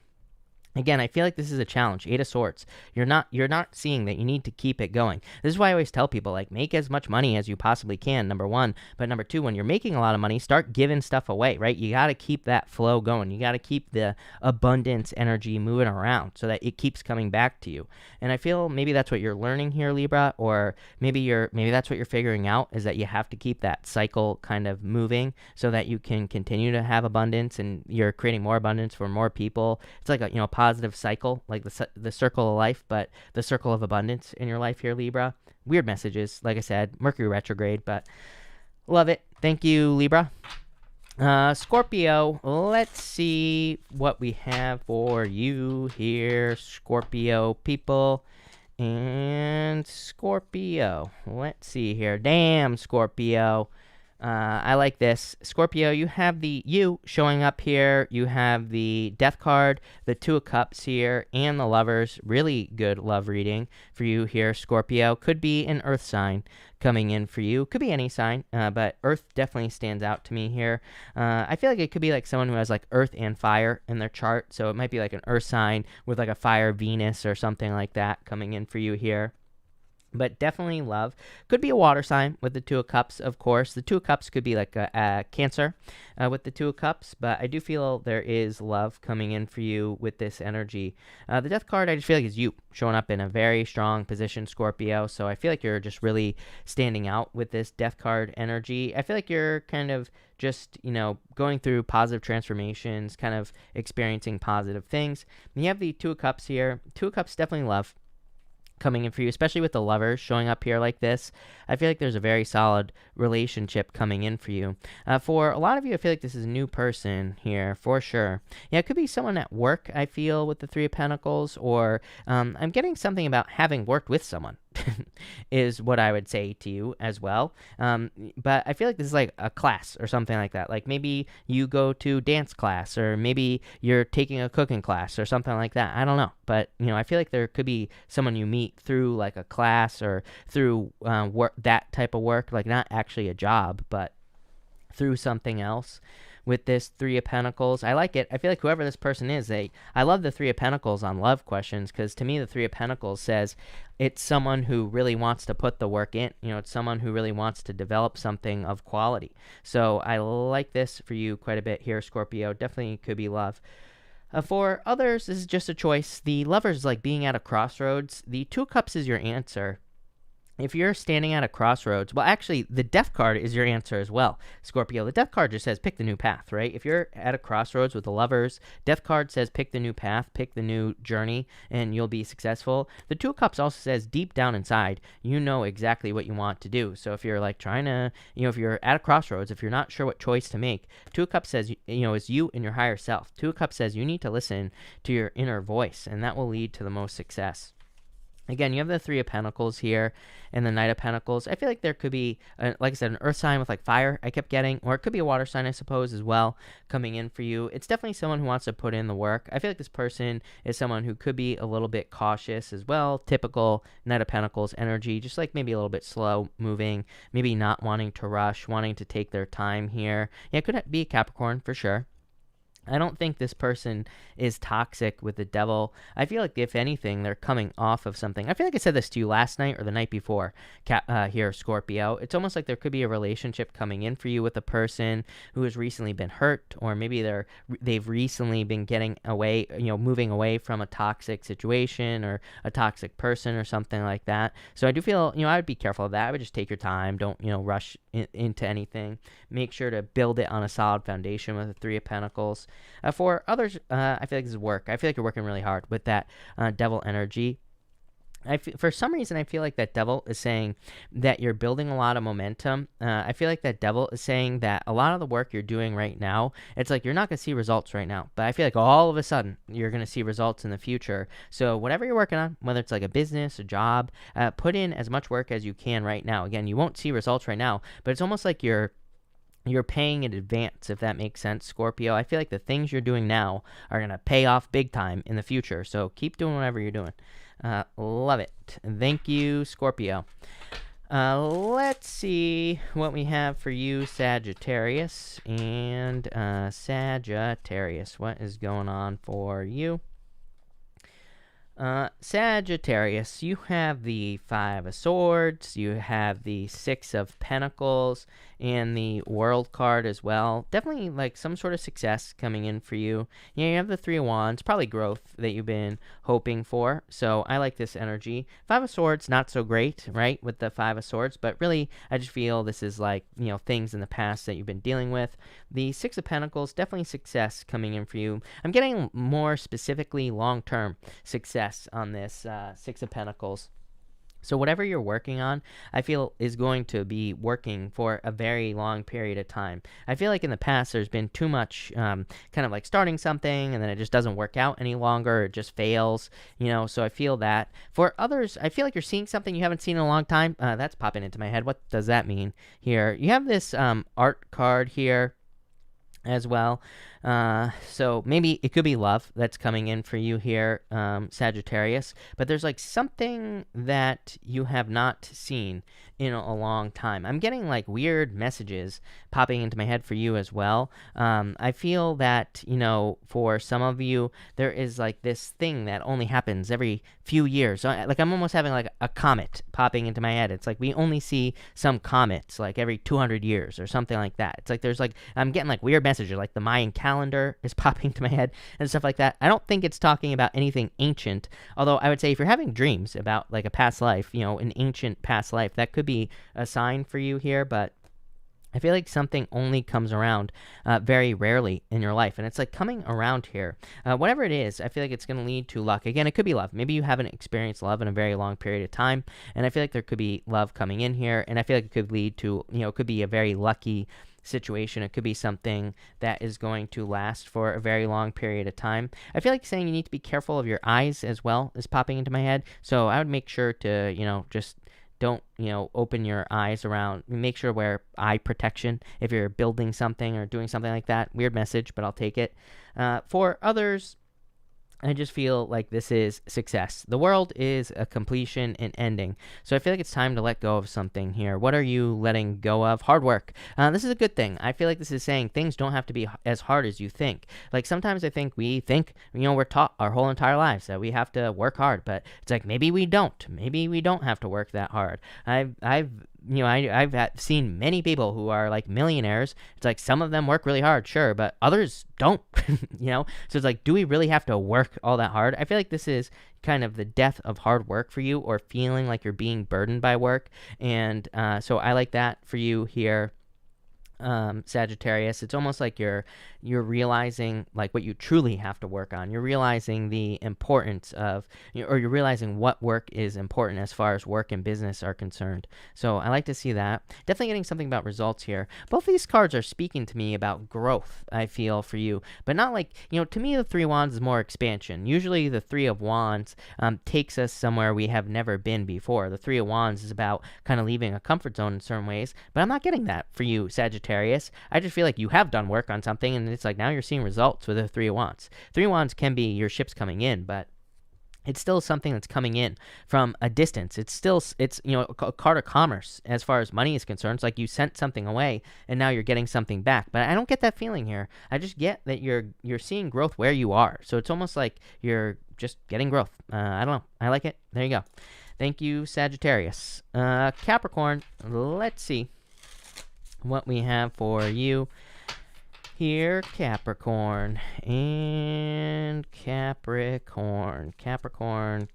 Again, I feel like this is a challenge. Eight of Swords. You're not seeing that you need to keep it going. This is why I always tell people, like, make as much money as you possibly can, number one. But number two, when you're making a lot of money, start giving stuff away, right? You got to keep that flow going. You got to keep the abundance energy moving around so that it keeps coming back to you. And I feel maybe that's what you're learning here, Libra, or maybe that's what you're figuring out, is that you have to keep that cycle kind of moving so that you can continue to have abundance and you're creating more abundance for more people. It's like a, positive cycle, like the circle of life, but the circle of abundance in your life here, Libra. Weird messages, like I said, Mercury retrograde, but love it. Thank you, Libra. Scorpio, let's see what we have for you here, Scorpio people. And Scorpio, let's see here. Damn, Scorpio. I like this. Scorpio, you have the showing up here. You have the Death card, the Two of Cups here, and the Lovers. Really good love reading for you here, Scorpio. Could be an Earth sign coming in for you. Could be any sign, but Earth definitely stands out to me here. I feel like it could be like someone who has like Earth and Fire in their chart. So it might be like an Earth sign with like a Fire Venus or something like that coming in for you here. But definitely love. Could be a water sign with the Two of Cups, of course. The Two of Cups could be like a Cancer with the Two of Cups, but I do feel there is love coming in for you with this energy. The Death card, I just feel like is you showing up in a very strong position, Scorpio. So I feel like you're just really standing out with this Death card energy. I feel like you're kind of just, going through positive transformations, kind of experiencing positive things. And you have the Two of Cups here. Two of Cups, definitely love coming in for you, especially with the Lovers showing up here like this. I feel like there's a very solid relationship coming in for you. For a lot of you, I feel like this is a new person here for sure. Yeah, it could be someone at work, I feel, with the Three of Pentacles, or I'm getting something about having worked with someone. Is what I would say to you as well. But I feel like this is like a class or something like that. Like maybe you go to dance class, or maybe you're taking a cooking class or something like that. I don't know. But, I feel like there could be someone you meet through like a class or through work, that type of work, like not actually a job, but through something else. With this Three of Pentacles, I like it. I feel like whoever this person is, I love the Three of Pentacles on love questions, because to me the Three of Pentacles says it's someone who really wants to put the work in. It's someone who really wants to develop something of quality. So I like this for you quite a bit here, Scorpio. Definitely could be love. For others, this is just a choice. The Lovers is like being at a crossroads. The Two of Cups is your answer. if you're standing at a crossroads, well, actually, the death card is your answer as well, Scorpio. The death card just says pick the new path, right? If you're at a crossroads with the lovers, death card says pick the new path, pick the new journey, and you'll be successful. The Two of Cups also says deep down inside, you know exactly what you want to do. So if you're like trying to, if you're at a crossroads, if you're not sure what choice to make, Two of Cups says, is you and your higher self. Two of Cups says you need to listen to your inner voice, and that will lead to the most success. Again, you have the Three of Pentacles here and the Knight of Pentacles. I feel like there could be, like I said, an earth sign with like fire I kept getting, or it could be a water sign, I suppose, as well, coming in for you. It's definitely someone who wants to put in the work. I feel like this person is someone who could be a little bit cautious as well. Typical Knight of Pentacles energy, just like maybe a little bit slow moving, maybe not wanting to rush, wanting to take their time here. Yeah, it could be a Capricorn for sure. I don't think this person is toxic with the devil. I feel like, if anything, they're coming off of something. I feel like I said this to you last night or the night before here, Scorpio. It's almost like there could be a relationship coming in for you with a person who has recently been hurt, or maybe they've recently been getting away, moving away from a toxic situation or a toxic person or something like that. So I do feel, I would be careful of that. I would just take your time. Don't, rush into anything. Make sure to build it on a solid foundation with the Three of Pentacles. For others, I feel like this is work. I feel like you're working really hard with that devil energy. For some reason, I feel like that devil is saying that you're building a lot of momentum. I feel like that devil is saying that a lot of the work you're doing right now, it's like you're not going to see results right now. But I feel like all of a sudden, you're going to see results in the future. So whatever you're working on, whether it's like a business, a job, put in as much work as you can right now. Again, you won't see results right now, but it's almost like you're paying in advance, if that makes sense, Scorpio. I feel like the things you're doing now are going to pay off big time in the future. So keep doing whatever you're doing. Love it. Thank you, Scorpio. Let's see what we have for you, Sagittarius. And Sagittarius, what is going on for you? Sagittarius, you have the Five of Swords, you have the Six of Pentacles, and the World card as well. Definitely like some sort of success coming in for you. Yeah, you have the Three of Wands, probably growth that you've been hoping for. So I like this energy. Five of Swords, not so great, right, with the Five of Swords, but really I just feel this is like, things in the past that you've been dealing with. The Six of Pentacles, definitely success coming in for you. I'm getting more specifically long-term success on this Six of Pentacles. So whatever you're working on, I feel is going to be working for a very long period of time. I feel like in the past there's been too much kind of like starting something and then it just doesn't work out any longer. It just fails, so I feel that. For others, I feel like you're seeing something you haven't seen in a long time. That's popping into my head. What does that mean here? You have this art card here as well. So maybe it could be love that's coming in for you here, Sagittarius, but there's like something that you have not seen in a long time. I'm getting like weird messages popping into my head for you as well. I feel that, for some of you, there is like this thing that only happens every few years. So like I'm almost having like a comet popping into my head. It's like we only see some comets like every 200 years or something like that. It's like there's like, I'm getting like weird messages, like the Mayan calendar is popping into my head and stuff like that. I don't think it's talking about anything ancient, although I would say if you're having dreams about like a past life, an ancient past life, that could be a sign for you here, but I feel like something only comes around very rarely in your life, and it's like coming around here. Whatever it is, I feel like it's going to lead to luck. Again, it could be love. Maybe you haven't experienced love in a very long period of time, and I feel like there could be love coming in here, and I feel like it could lead to, it could be a very lucky situation. It could be something that is going to last for a very long period of time. I feel like saying you need to be careful of your eyes as well is popping into my head, so I would make sure to, just don't, open your eyes around. Make sure to wear eye protection if you're building something or doing something like that. Weird message, but I'll take it. For others, I just feel like this is success. The world is a completion and ending. So I feel like it's time to let go of something here. What are you letting go of? Hard work. This is a good thing. I feel like this is saying things don't have to be as hard as you think. Like sometimes I think we think, we're taught our whole entire lives that we have to work hard, but it's like maybe we don't. Maybe we don't have to work that hard. I've I've seen many people who are like millionaires. It's like some of them work really hard, sure, but others don't, So it's like, do we really have to work all that hard? I feel like this is kind of the death of hard work for you, or feeling like you're being burdened by work. And so I like that for you here, Sagittarius. It's almost like you're realizing like what you truly have to work on. You're realizing the importance of, or you're realizing what work is important as far as work and business are concerned. So I like to see that. Definitely getting something about results here. Both these cards are speaking to me about growth, I feel, for you, but not like, to me the Three of Wands is more expansion. Usually the Three of Wands takes us somewhere we have never been before. The Three of Wands is about kind of leaving a comfort zone in certain ways, but I'm not getting that for you, Sagittarius. I just feel like you have done work on something, and it's like now you're seeing results with the Three of Wands. Three of Wands can be your ships coming in, but it's still something that's coming in from a distance. It's a card of commerce as far as money is concerned. It's like you sent something away and now you're getting something back. But I don't get that feeling here. I just get that you're seeing growth where you are. So it's almost like you're just getting growth. I don't know. I like it. There you go. Thank you, Sagittarius. Capricorn, let's see what we have for you here, Capricorn. And Capricorn. Capricorn,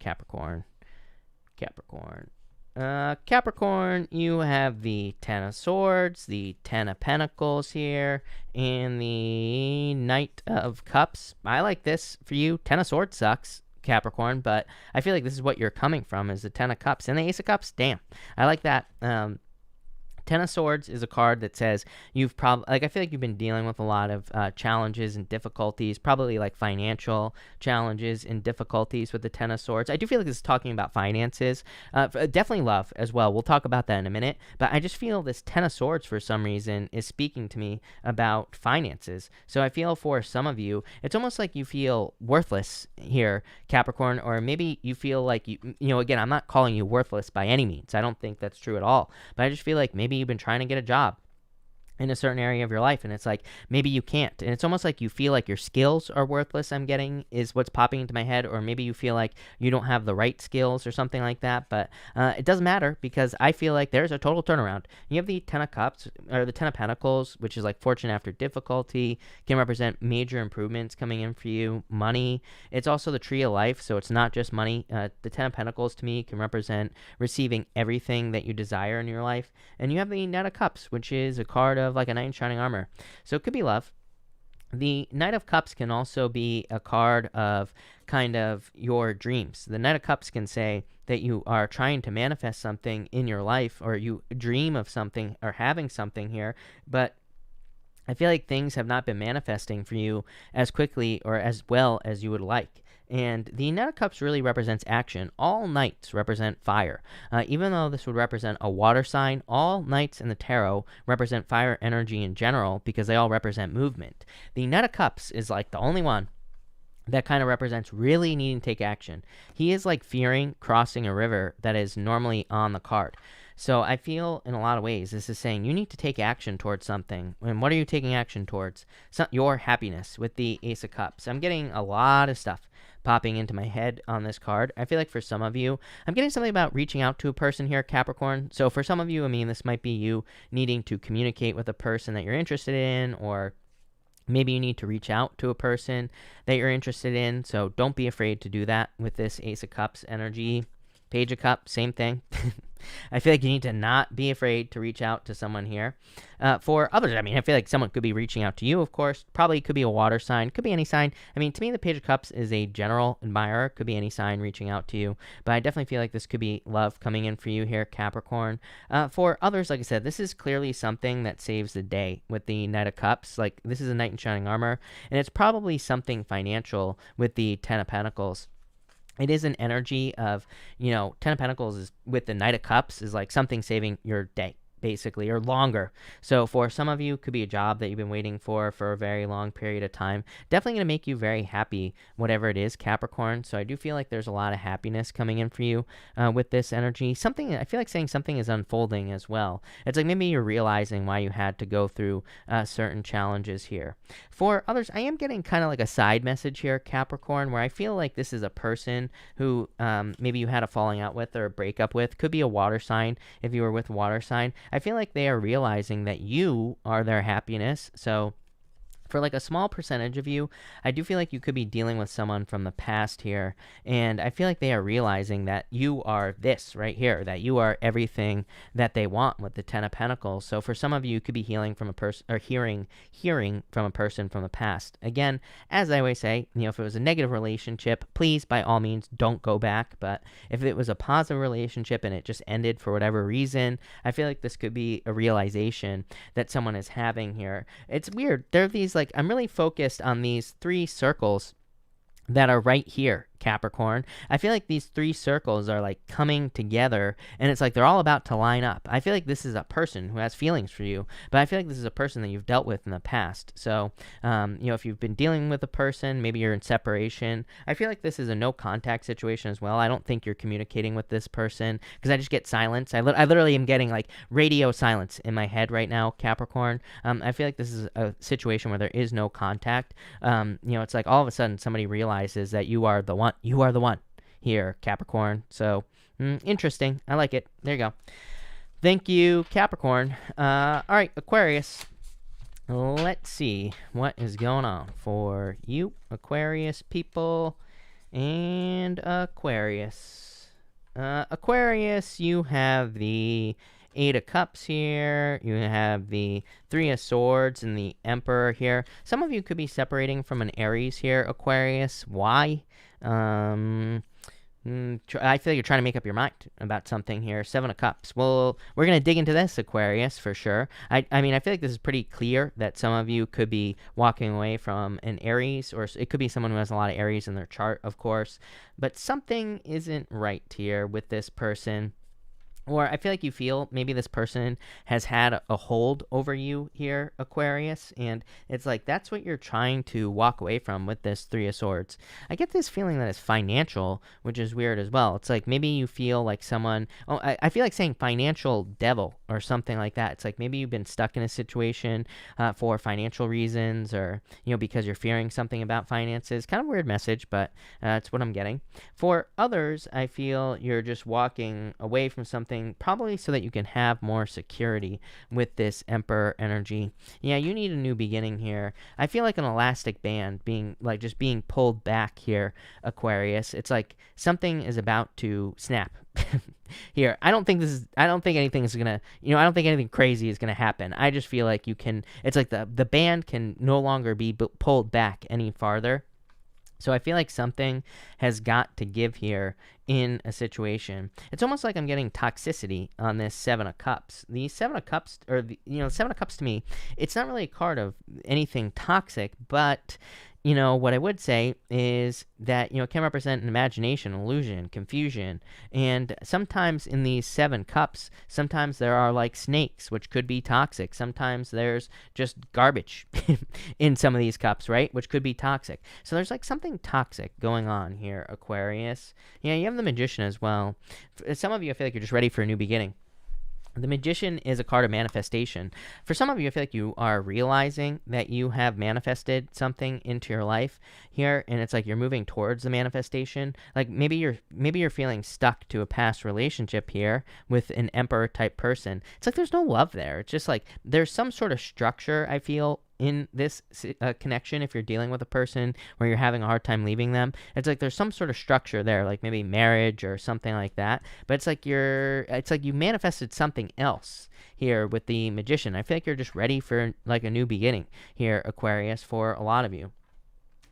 you have the Ten of Swords, the Ten of Pentacles here, and the Knight of Cups. I like this for you. Ten of Swords sucks, Capricorn, but I feel like this is what you're coming from, is the Ten of Cups. And the Ace of Cups, damn, I like that. Ten of Swords is a card that says you've probably, I feel like you've been dealing with a lot of challenges and difficulties, probably like financial challenges and difficulties with the Ten of Swords. I do feel like this is talking about finances, definitely love as well. We'll talk about that in a minute, but I just feel this Ten of Swords for some reason is speaking to me about finances. So I feel for some of you, it's almost like you feel worthless here, Capricorn, or maybe you feel like again, I'm not calling you worthless by any means. I don't think that's true at all, but I just feel like maybe you've been trying to get a job in a certain area of your life, and it's like maybe you can't, and it's almost like you feel like your skills are worthless. I'm getting is what's popping into my head, or maybe you feel like you don't have the right skills or something like that, but it doesn't matter, because I feel like there's a total turnaround. You have the Ten of Cups, or the Ten of Pentacles, which is like fortune after difficulty, can represent major improvements coming in for you. Money, it's also the Tree of Life, so it's not just money. The Ten of Pentacles to me can represent receiving everything that you desire in your life. And you have the Knight of Cups, which is a card of like a knight in shining armor, so it could be love. The Knight of Cups can also be a card of kind of your dreams. The Knight of Cups can say that you are trying to manifest something in your life, or you dream of something or having something here, but I feel like things have not been manifesting for you as quickly or as well as you would like. And the Knight of Cups really represents action. All knights represent fire. Even though this would represent a water sign, all knights in the tarot represent fire energy in general, because they all represent movement. The Knight of Cups is like the only one that kind of represents really needing to take action. He is like fearing crossing a river that is normally on the card. So I feel in a lot of ways this is saying you need to take action towards something. And what are you taking action towards? Your happiness with the Ace of Cups. I'm getting a lot of stuff popping into my head on this card. I feel like for some of you, I'm getting something about reaching out to a person here, Capricorn. So for some of you, I mean, this might be you needing to communicate with a person that you're interested in, or maybe you need to reach out to a person that you're interested in. So don't be afraid to do that with this Ace of Cups energy. Page of Cups, same thing. I feel like you need to not be afraid to reach out to someone here. For others, I mean, I feel like someone could be reaching out to you, of course. Probably could be a water sign, could be any sign. I mean, to me, the Page of Cups is a general admirer. Could be any sign reaching out to you. But I definitely feel like this could be love coming in for you here, Capricorn. For others, like I said, this is clearly something that saves the day with the Knight of Cups. Like, this is a knight in shining armor. And it's probably something financial with the Ten of Pentacles. It is an energy of, Ten of Pentacles is with the Knight of Cups is like something saving your day. basically, or longer. So for some of you, it could be a job that you've been waiting for a very long period of time. Definitely going to make you very happy, whatever it is, Capricorn. So I do feel like there's a lot of happiness coming in for you with this energy. Something, I feel like saying something is unfolding as well. It's like maybe you're realizing why you had to go through certain challenges here. For others, I am getting kind of like a side message here, Capricorn, where I feel like this is a person who maybe you had a falling out with or a breakup with. Could be a water sign if you were with water sign. I feel like they are realizing that you are their happiness. So for like a small percentage of you, I do feel like you could be dealing with someone from the past here, and I feel like they are realizing that you are this right here, that you are everything that they want with the Ten of Pentacles. So for some of you, you could be healing from a person, or hearing from a person from the past. Again, as I always say, if it was a negative relationship, please by all means don't go back. But if it was a positive relationship and it just ended for whatever reason, I feel like this could be a realization that someone is having here. It's weird. There are these like, I'm really focused on these 3 circles that are right here, Capricorn. I feel like these 3 circles are like coming together, and it's like they're all about to line up. I feel like this is a person who has feelings for you, but I feel like this is a person that you've dealt with in the past. So, if you've been dealing with a person, maybe you're in separation, I feel like this is a no contact situation as well. I don't think you're communicating with this person, because I just get silence. I literally am getting like radio silence in my head right now, Capricorn. I feel like this is a situation where there is no contact. It's like all of a sudden somebody realizes that you are the one. You are the one here, Capricorn. So, interesting. I like it. There you go. Thank you, Capricorn. All right, Aquarius. Let's see what is going on for you, Aquarius people, and Aquarius. Aquarius, you have the 8 of Cups here. You have the 3 of Swords and the Emperor here. Some of you could be separating from an Aries here, Aquarius. Why? I feel like you're trying to make up your mind about something here. 7 of Cups. Well, we're going to dig into this, Aquarius, for sure. I mean, I feel like this is pretty clear that some of you could be walking away from an Aries, or it could be someone who has a lot of Aries in their chart, of course. But something isn't right here with this person. Or I feel like you feel maybe this person has had a hold over you here, Aquarius, and it's like that's what you're trying to walk away from with this 3 of Swords. I get this feeling that it's financial, which is weird as well. It's like maybe you feel like someone, I feel like saying financial devil or something like that. It's like maybe you've been stuck in a situation for financial reasons, or, because you're fearing something about finances. Kind of weird message, but that's what I'm getting. For others, I feel you're just walking away from something probably so that you can have more security with this Emperor energy. Yeah, you need a new beginning here. I feel like an elastic band being pulled back here, Aquarius. It's like something is about to snap. Here, I don't think anything is gonna, I don't think anything crazy is gonna happen. I just feel like it's like the band can no longer be pulled back any farther. So I feel like something has got to give here in a situation. It's almost like I'm getting toxicity on this 7 of Cups. The 7 of Cups, or 7 of Cups to me, it's not really a card of anything toxic, but what I would say is that, it can represent an imagination, illusion, confusion. And sometimes in these 7 cups, sometimes there are like snakes, which could be toxic. Sometimes there's just garbage in some of these cups, right? Which could be toxic. So there's like something toxic going on here, Aquarius. Yeah, you have the Magician as well. Some of you, I feel like you're just ready for a new beginning. The Magician is a card of manifestation. For some of you, I feel like you are realizing that you have manifested something into your life here, and it's like you're moving towards the manifestation. Like maybe you're feeling stuck to a past relationship here with an Emperor type person. It's like there's no love there. It's just like there's some sort of structure, I feel, in this connection. If you're dealing with a person where you're having a hard time leaving them, it's like there's some sort of structure there, like maybe marriage or something like that. But it's like you manifested something else here with the Magician. I feel like you're just ready for like a new beginning here, Aquarius, for a lot of you.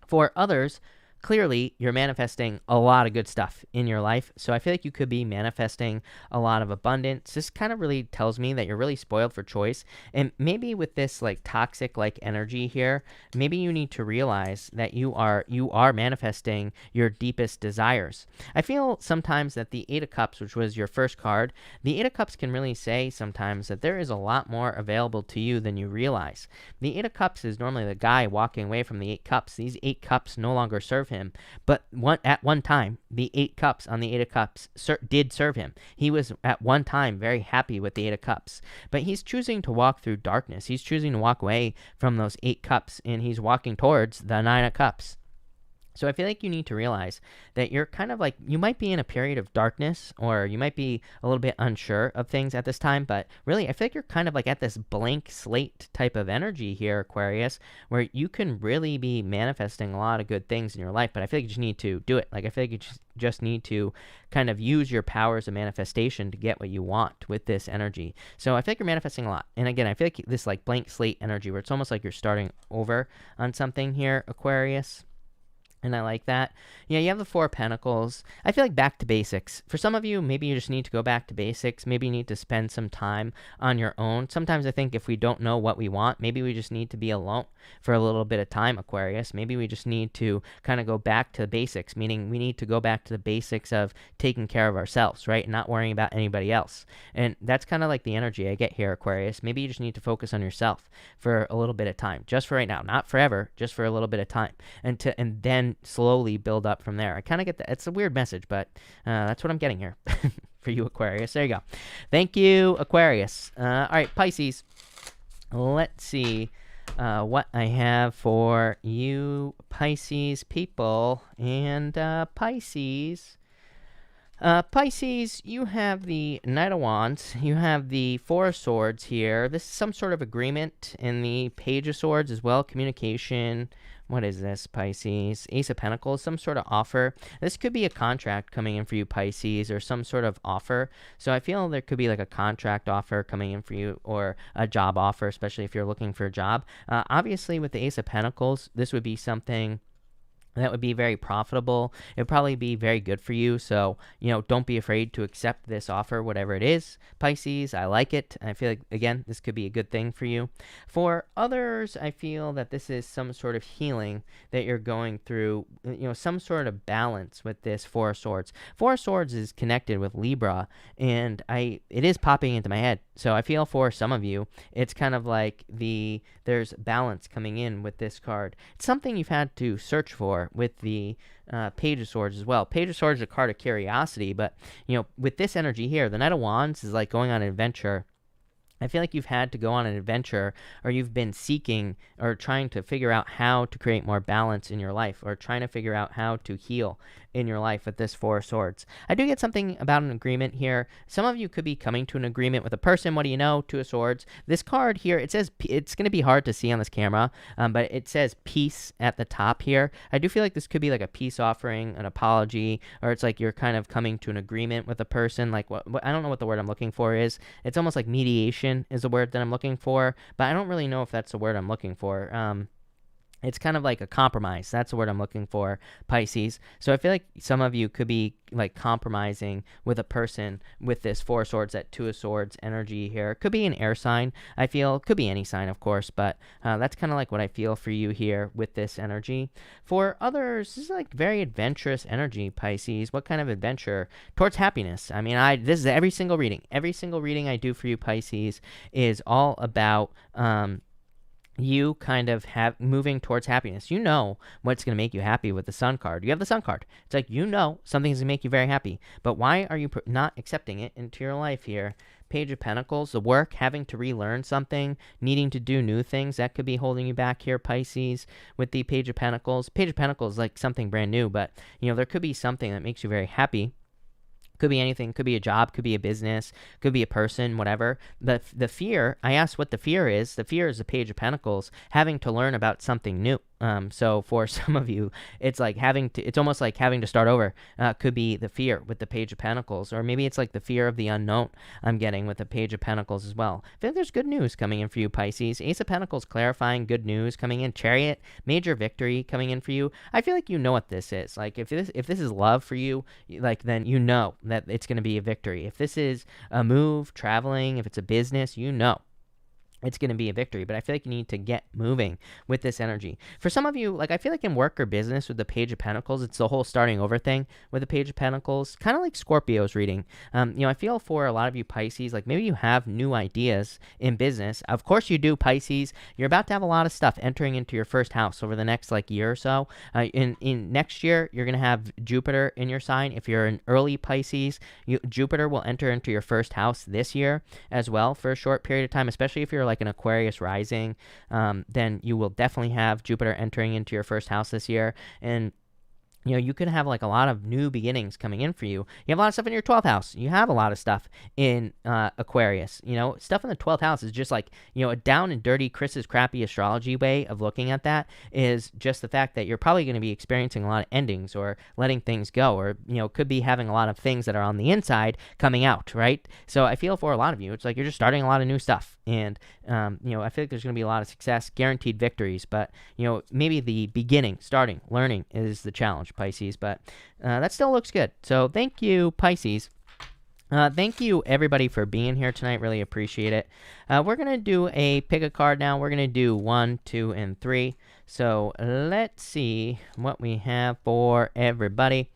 For others, clearly you're manifesting a lot of good stuff in your life. So I feel like you could be manifesting a lot of abundance. This kind of really tells me that you're really spoiled for choice. And maybe with this like toxic like energy here, maybe you need to realize that you are manifesting your deepest desires. I feel sometimes that the Eight of Cups, which was your first card, the Eight of Cups can really say sometimes that there is a lot more available to you than you realize. The Eight of Cups is normally the guy walking away from the Eight Cups. These Eight Cups no longer serve him, but at one time, the Eight Cups on the Eight of Cups did serve him. He was at one time very happy with the Eight of Cups, but he's choosing to walk through darkness. He's choosing to walk away from those Eight Cups, and he's walking towards the Nine of Cups. So I feel like you need to realize that you're kind of like, you might be in a period of darkness, or you might be a little bit unsure of things at this time, but really I feel like you're kind of like at this blank slate type of energy here, Aquarius, where you can really be manifesting a lot of good things in your life, but I feel like you just need to do it. Like I feel like you just need to kind of use your powers of manifestation to get what you want with this energy. So I feel like you're manifesting a lot. And again, I feel like this like blank slate energy where it's almost like you're starting over on something here, Aquarius. And I like that. Yeah, you have the Four of Pentacles. I feel like back to basics. For some of you, maybe you just need to go back to basics. Maybe you need to spend some time on your own. Sometimes I think if we don't know what we want, maybe we just need to be alone for a little bit of time, Aquarius. Maybe we just need to kind of go back to the basics, meaning we need to go back to the basics of taking care of ourselves, right? Not worrying about anybody else. And that's kind of like the energy I get here, Aquarius. Maybe you just need to focus on yourself for a little bit of time, just for right now, not forever, just for a little bit of time, and then slowly build up from there. I kind of get that. It's a weird message, but that's what I'm getting here for you, Aquarius. There you go. Thank you, Aquarius. All right, Pisces. Let's see what I have for you, Pisces people. And Pisces. Pisces, you have the Knight of Wands, you have the Four of Swords here. This is some sort of agreement in the Page of Swords as well, communication. What is this, Pisces? Ace of Pentacles, some sort of offer. This could be a contract coming in for you, Pisces, or some sort of offer. So I feel there could be like a contract offer coming in for you, or a job offer, especially if you're looking for a job. Obviously, with the Ace of Pentacles, this would be something that would be very profitable. It would probably be very good for you. So, don't be afraid to accept this offer, whatever it is. Pisces, I like it. I feel like, again, this could be a good thing for you. For others, I feel that this is some sort of healing that you're going through, some sort of balance with this Four of Swords. Four of Swords is connected with Libra, and it is popping into my head. So I feel for some of you, it's kind of like there's balance coming in with this card. It's something you've had to search for with the Page of Swords as well. Page of Swords is a card of curiosity, but with this energy here, the Knight of Wands is like going on an adventure. I feel like you've had to go on an adventure, or you've been seeking or trying to figure out how to create more balance in your life, or trying to figure out how to heal in your life with this Four of Swords. I do get something about an agreement here. Some of you could be coming to an agreement with a person. What do you know? Two of Swords. This card here, it says, it's going to be hard to see on this camera, but it says peace at the top here. I do feel like this could be like a peace offering, an apology, or it's like you're kind of coming to an agreement with a person. Like what I don't know what the word I'm looking for is. It's almost like mediation is the word that I'm looking for, but I don't really know if that's the word I'm looking for. It's kind of like a compromise. That's the word I'm looking for, Pisces. So I feel like some of you could be like compromising with a person with this Four of Swords, that Two of Swords energy here. Could be an air sign, I feel. Could be any sign, of course, but that's kind of like what I feel for you here with this energy. For others, this is like very adventurous energy, Pisces. What kind of adventure? Towards happiness. I mean, this is every single reading. Every single reading I do for you, Pisces, is all about you kind of moving towards happiness. You know what's going to make you happy with the Sun card. You have the Sun card. It's like, something's going to make you very happy. But why are you not accepting it into your life here? Page of Pentacles, the work, having to relearn something, needing to do new things, that could be holding you back here, Pisces, with the Page of Pentacles. Page of Pentacles is like something brand new, but, there could be something that makes you very happy. Could be anything. Could be a job. Could be a business. Could be a person. Whatever. The fear. I asked what the fear is. The fear is the Page of Pentacles, having to learn about something new. So for some of you, it's like it's almost like having to start over. Could be the fear with the Page of Pentacles, or maybe it's like the fear of the unknown I'm getting with the Page of Pentacles as well. I feel like there's good news coming in for you, Pisces. Ace of Pentacles clarifying, good news coming in. Chariot, major victory coming in for you. I feel like you know what this is. Like if this is love for you, like then you know that it's going to be a victory. If this is a move, traveling, if it's a business, you know it's going to be a victory. But I feel like you need to get moving with this energy. For some of you, like I feel like in work or business with the Page of Pentacles, it's the whole starting over thing with the Page of Pentacles, kind of like Scorpio's reading. I feel for a lot of you Pisces, like maybe you have new ideas in business. Of course you do, Pisces. You're about to have a lot of stuff entering into your first house over the next like year or so. In next year, you're going to have Jupiter in your sign. If you're an early Pisces, Jupiter will enter into your first house this year as well for a short period of time, especially if you're like an Aquarius rising, then you will definitely have Jupiter entering into your first house this year. And you could have like a lot of new beginnings coming in for you. You have a lot of stuff in your 12th house. You have a lot of stuff in Aquarius. Stuff in the 12th house is just like, a down and dirty Chris's crappy astrology way of looking at that is just the fact that you're probably going to be experiencing a lot of endings or letting things go, or, could be having a lot of things that are on the inside coming out, right? So I feel for a lot of you, it's like you're just starting a lot of new stuff. And, I feel like there's going to be a lot of success, guaranteed victories, but, maybe the beginning, starting, learning is the challenge, Pisces, but that still looks good. So thank you, Pisces. Thank you, everybody, for being here tonight. Really appreciate it. We're going to do a pick a card now. We're going to do 1, 2, and 3. So let's see what we have for everybody.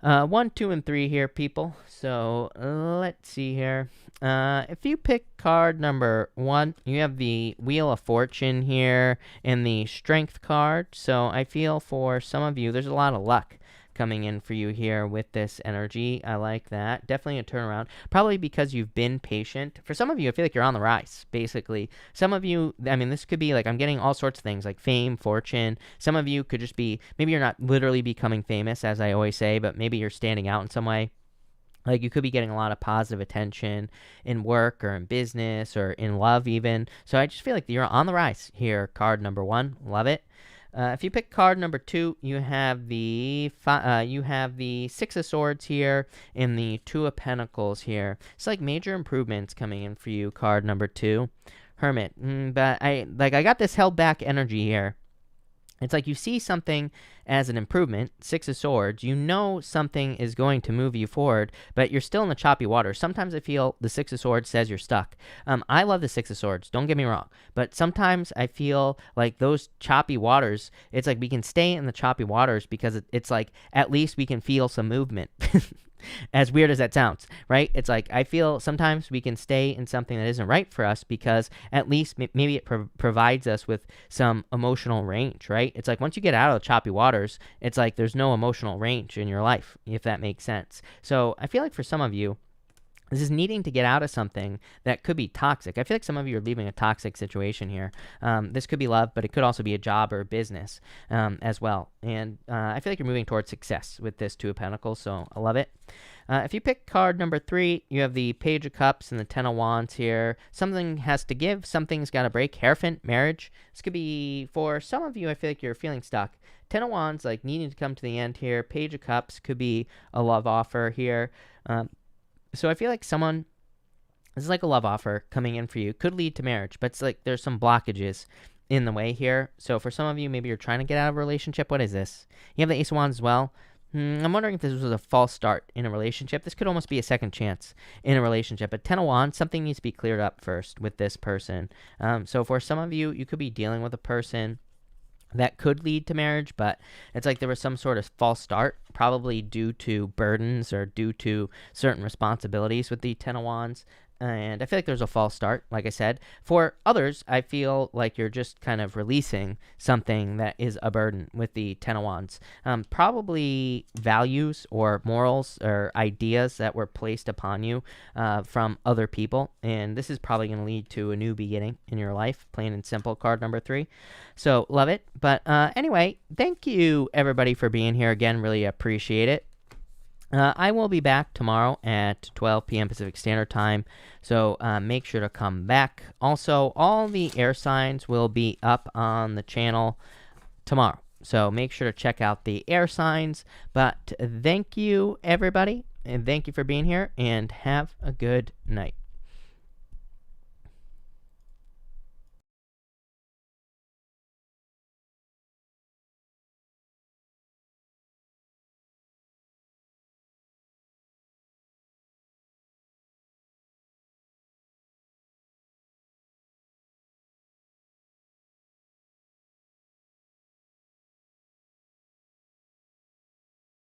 1, 2, and 3 here, people. So let's see here. If you pick card number 1, you have the Wheel of Fortune here and the Strength card. So I feel for some of you, there's a lot of luck coming in for you here with this energy. I like that. Definitely a turnaround. Probably because you've been patient. For some of you, I feel like you're on the rise, basically. Some of you, this could be like, I'm getting all sorts of things like fame, fortune. Some of you could just be, maybe you're not literally becoming famous, as I always say, but maybe you're standing out in some way. Like you could be getting a lot of positive attention in work or in business or in love even. So I just feel like you're on the rise here, card number 1. Love it. If you pick card number 2, you have the 6 of Swords here and the 2 of Pentacles here. It's like major improvements coming in for you, card number 2. Hermit. But I got this held back energy here. It's like you see something as an improvement, 6 of Swords. You know something is going to move you forward, but you're still in the choppy water. Sometimes I feel the 6 of Swords says you're stuck. I love the 6 of Swords, don't get me wrong. But sometimes I feel like those choppy waters, it's like we can stay in the choppy waters because it's like at least we can feel some movement. As weird as that sounds, right? It's like I feel sometimes we can stay in something that isn't right for us because at least maybe it provides us with some emotional range, right? It's like once you get out of the choppy waters, it's like there's no emotional range in your life, if that makes sense. So I feel like for some of you, this is needing to get out of something that could be toxic. I feel like some of you are leaving a toxic situation here. This could be love, but it could also be a job or a business as well. And I feel like you're moving towards success with this 2 of Pentacles, so I love it. If you pick card number 3, you have the Page of Cups and the 10 of Wands here. Something has to give. Something's got to break. Hierophant, marriage. This could be, for some of you, I feel like you're feeling stuck. 10 of Wands, like needing to come to the end here. Page of Cups could be a love offer here. So I feel like this is like a love offer coming in for you. Could lead to marriage, but it's like there's some blockages in the way here. So for some of you, maybe you're trying to get out of a relationship. What is this? You have the Ace of Wands as well. I'm wondering if this was a false start in a relationship. This could almost be a second chance in a relationship. But 10 of Wands, something needs to be cleared up first with this person. So for some of you, you could be dealing with a person that could lead to marriage, but it's like there was some sort of false start, probably due to burdens or due to certain responsibilities with the 10 of Wands. And I feel like there's a false start, like I said. For others, I feel like you're just kind of releasing something that is a burden with the 10 of Wands. Probably values or morals or ideas that were placed upon you from other people. And this is probably going to lead to a new beginning in your life, plain and simple, card number 3. So, love it. But anyway, thank you, everybody, for being here again. Really appreciate it. I will be back tomorrow at 12 p.m. Pacific Standard Time, so make sure to come back. Also, all the air signs will be up on the channel tomorrow. So make sure to check out the air signs. But thank you, everybody, and thank you for being here, and have a good night.